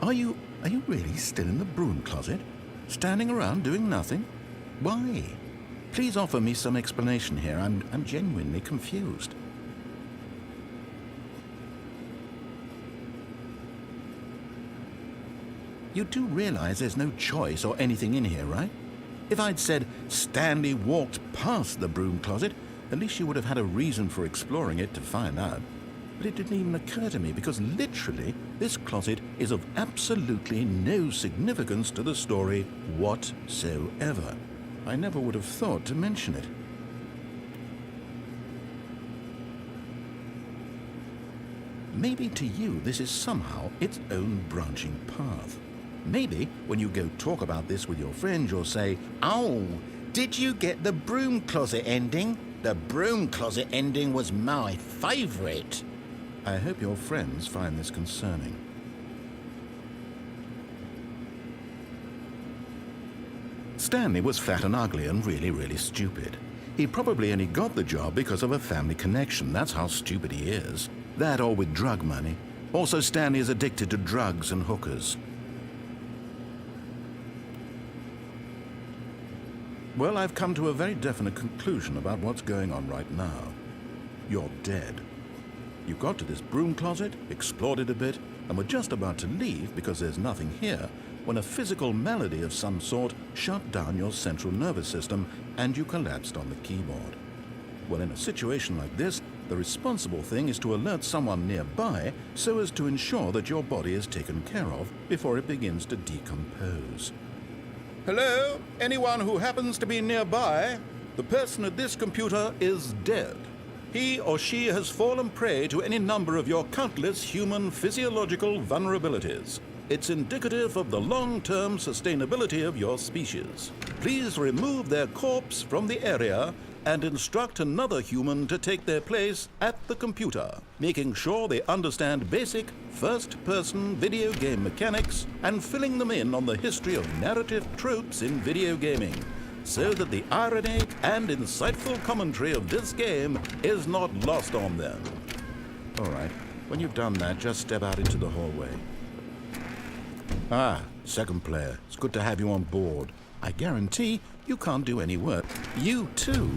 Are you really still in the broom closet? Standing around doing nothing? Why? Please offer me some explanation here. I'm genuinely confused. You do realize there's no choice or anything in here, right? If I'd said Stanley walked past the broom closet, at least you would have had a reason for exploring it to find out. But it didn't even occur to me because literally this closet is of absolutely no significance to the story whatsoever. I never would have thought to mention it. Maybe to you this is somehow its own branching path. Maybe when you go talk about this with your friends, you'll say, "Oh, did you get the broom closet ending? The broom closet ending was my favorite." I hope your friends find this concerning. Stanley was fat and ugly and really stupid. He probably only got the job because of a family connection. That's how stupid he is. That or with drug money. Also, Stanley is addicted to drugs and hookers. Well, I've come to a very definite conclusion about what's going on right now. You're dead. You got to this broom closet, explored it a bit, and were just about to leave because there's nothing here when a physical malady of some sort shut down your central nervous system and you collapsed on the keyboard. Well, in a situation like this, the responsible thing is to alert someone nearby so as to ensure that your body is taken care of before it begins to decompose. Hello? Anyone who happens to be nearby? The person at this computer is dead. He or she has fallen prey to any number of your countless human physiological vulnerabilities. It's indicative of the long-term sustainability of your species. Please remove their corpse from the area and instruct another human to take their place at the computer, making sure they understand basic first-person video game mechanics and filling them in on the history of narrative tropes in video gaming, so that the irony and insightful commentary of this game is not lost on them. All right, when you've done that, just step out into the hallway. Ah, second player. It's good to have you on board. I guarantee you can't do any work. You too?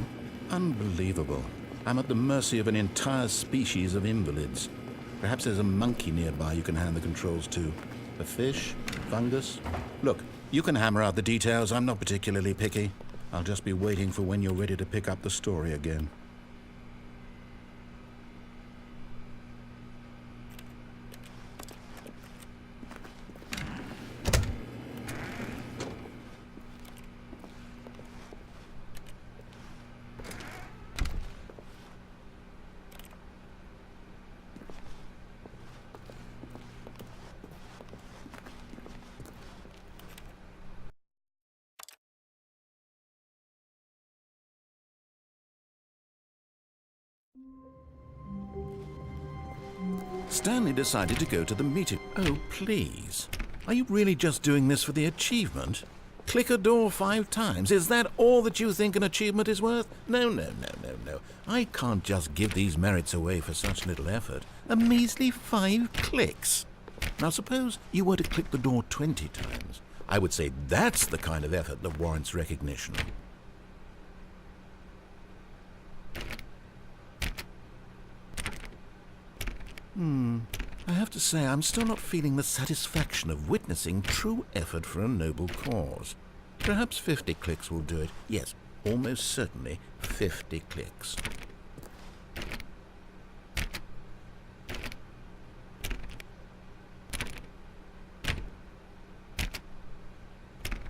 Unbelievable. I'm at the mercy of an entire species of invalids. Perhaps there's a monkey nearby you can hand the controls to. A fish? Fungus? Look, you can hammer out the details. I'm not particularly picky. I'll just be waiting for when you're ready to pick up the story again. Stanley decided to go to the meeting. Oh, please. Are you really just doing this for the achievement? Click a door 5 times. Is that all that you think an achievement is worth? No. I can't just give these merits away for such little effort. A measly 5 clicks. Now, suppose you were to click the door 20 times. I would say that's the kind of effort that warrants recognition. I have to say, I'm still not feeling the satisfaction of witnessing true effort for a noble cause. Perhaps 50 clicks will do it. Yes, almost certainly 50 clicks.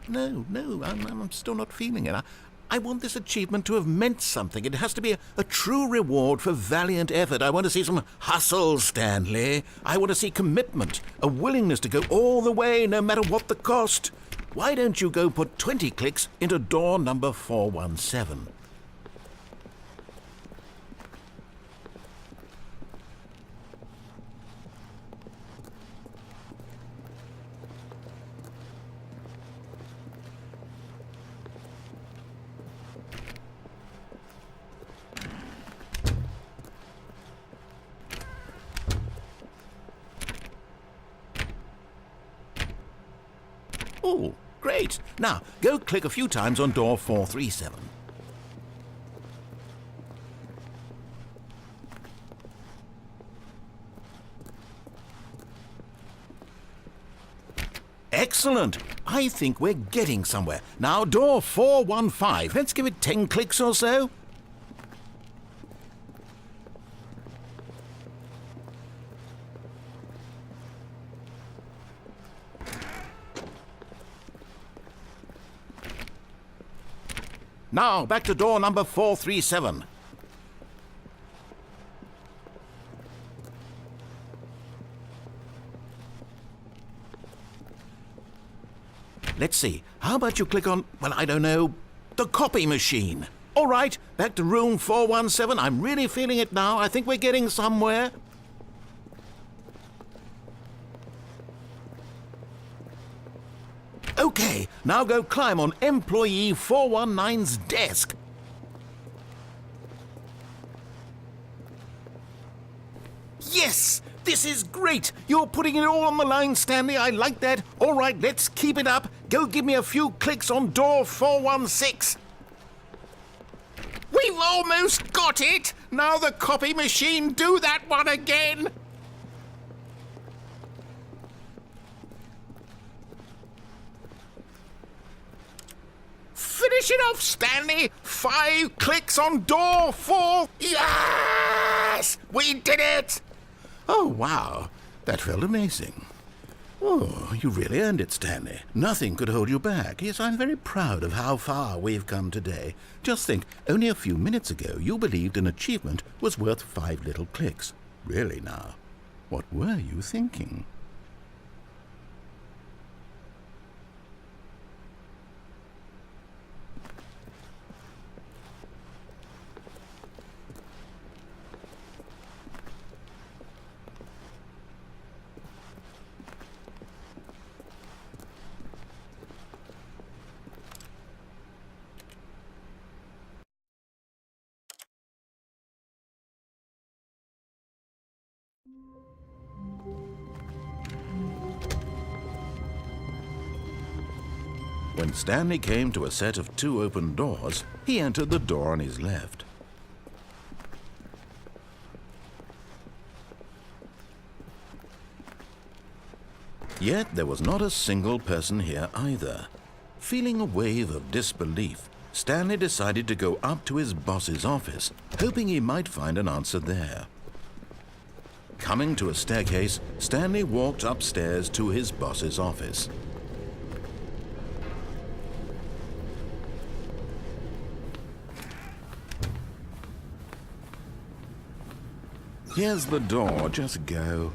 No, I'm still not feeling it. I want this achievement to have meant something. It has to be a true reward for valiant effort. I want to see some hustle, Stanley. I want to see commitment, a willingness to go all the way, no matter what the cost. Why don't you go put 20 clicks into door number 417? Oh, great. Now, go click a few times on door 437. Excellent. I think we're getting somewhere. Now, door 415. Let's give it 10 clicks or so. Now, back to door number 437. Let's see. How about you click on, well, I don't know, the copy machine. All right, back to room 417. I'm really feeling it now. I think we're getting somewhere. Okay, now go climb on employee 419's desk. Yes! This is great! You're putting it all on the line, Stanley. I like that. All right, let's keep it up. Go give me a few clicks on door 416. We've almost got it! Now the copy machine, do that one again! Finish it off, Stanley! 5 clicks on door 4. Yes! We did it! Oh, wow. That felt amazing. Oh, you really earned it, Stanley. Nothing could hold you back. Yes, I'm very proud of how far we've come today. Just think, only a few minutes ago you believed an achievement was worth 5 little clicks. Really now, what were you thinking? When Stanley came to a set of 2 open doors, he entered the door on his left. Yet there was not a single person here either. Feeling a wave of disbelief, Stanley decided to go up to his boss's office, hoping he might find an answer there. Coming to a staircase, Stanley walked upstairs to his boss's office. Here's the door, just go.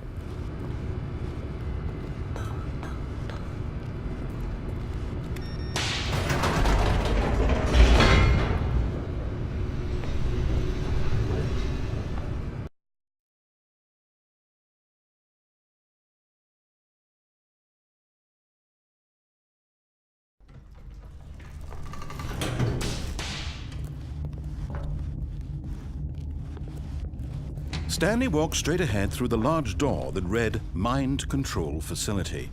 Stanley walked straight ahead through the large door that read Mind Control Facility.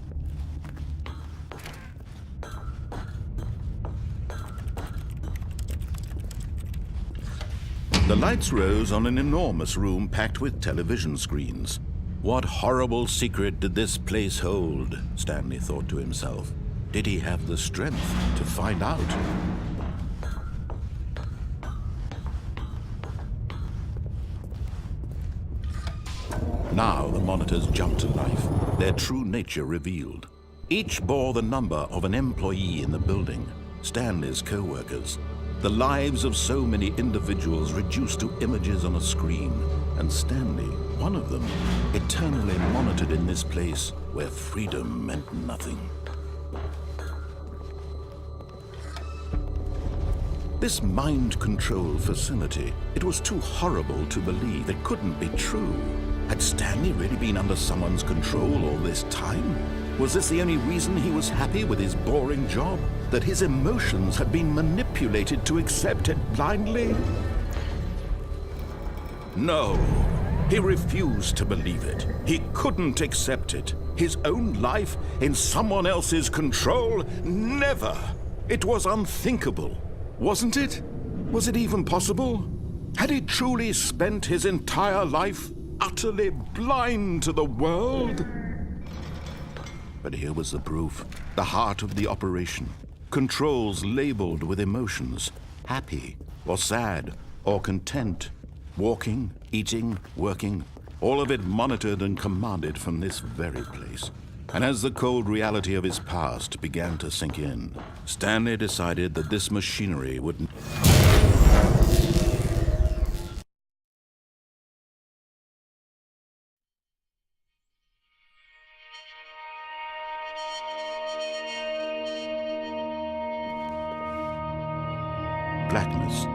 The lights rose on an enormous room packed with television screens. What horrible secret did this place hold? Stanley thought to himself. Did he have the strength to find out? Now the monitors jumped to life, their true nature revealed. Each bore the number of an employee in the building, Stanley's co-workers. The lives of so many individuals reduced to images on a screen, and Stanley, one of them, eternally monitored in this place where freedom meant nothing. This mind control facility, it was too horrible to believe. It couldn't be true. Had Stanley really been under someone's control all this time? Was this the only reason he was happy with his boring job? That his emotions had been manipulated to accept it blindly? No, he refused to believe it. He couldn't accept it. His own life in someone else's control? Never! It was unthinkable, wasn't it? Was it even possible? Had he truly spent his entire life utterly blind to the world? But here was the proof, the heart of the operation. Controls labeled with emotions, happy or sad or content, walking, eating, working, all of it monitored and commanded from this very place. And as the cold reality of his past began to sink in, Stanley decided that this machinery would... blackness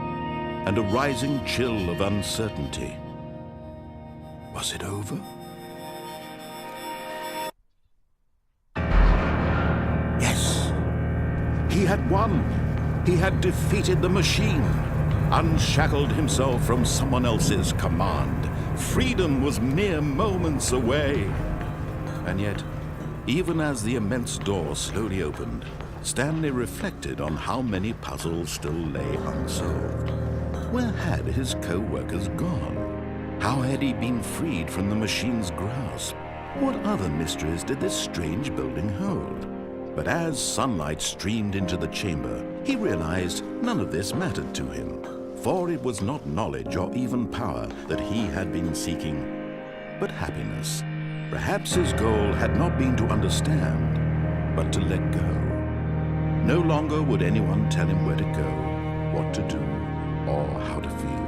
and a rising chill of uncertainty. Was it over? Yes! He had won! He had defeated the machine, unshackled himself from someone else's command. Freedom was mere moments away. And yet, even as the immense door slowly opened, Stanley reflected on how many puzzles still lay unsolved. Where had his co-workers gone? How had he been freed from the machine's grasp? What other mysteries did this strange building hold? But as sunlight streamed into the chamber, he realized none of this mattered to him, for it was not knowledge or even power that he had been seeking, but happiness. Perhaps his goal had not been to understand, but to let go. No longer would anyone tell him where to go, what to do, or how to feel.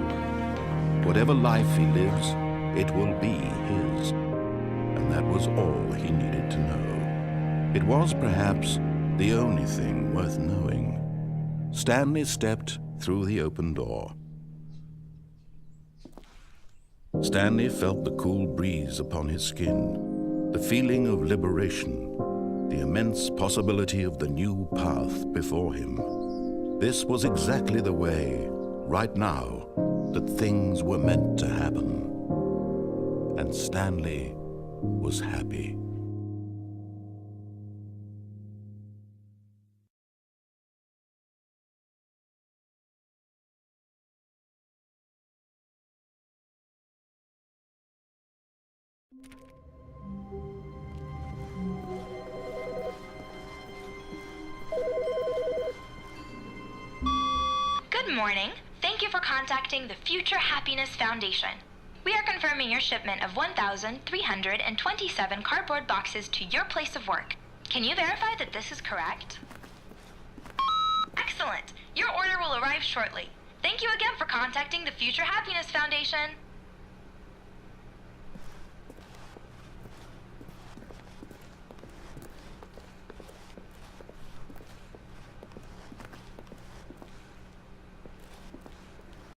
Whatever life he lives, it will be his. And that was all he needed to know. It was perhaps the only thing worth knowing. Stanley stepped through the open door. Stanley felt the cool breeze upon his skin, the feeling of liberation, the immense possibility of the new path before him. This was exactly the way, right now, that things were meant to happen. And Stanley was happy. Good morning. Thank you for contacting the Future Happiness Foundation. We are confirming your shipment of 1,327 cardboard boxes to your place of work. Can you verify that this is correct? Excellent. Your order will arrive shortly. Thank you again for contacting the Future Happiness Foundation.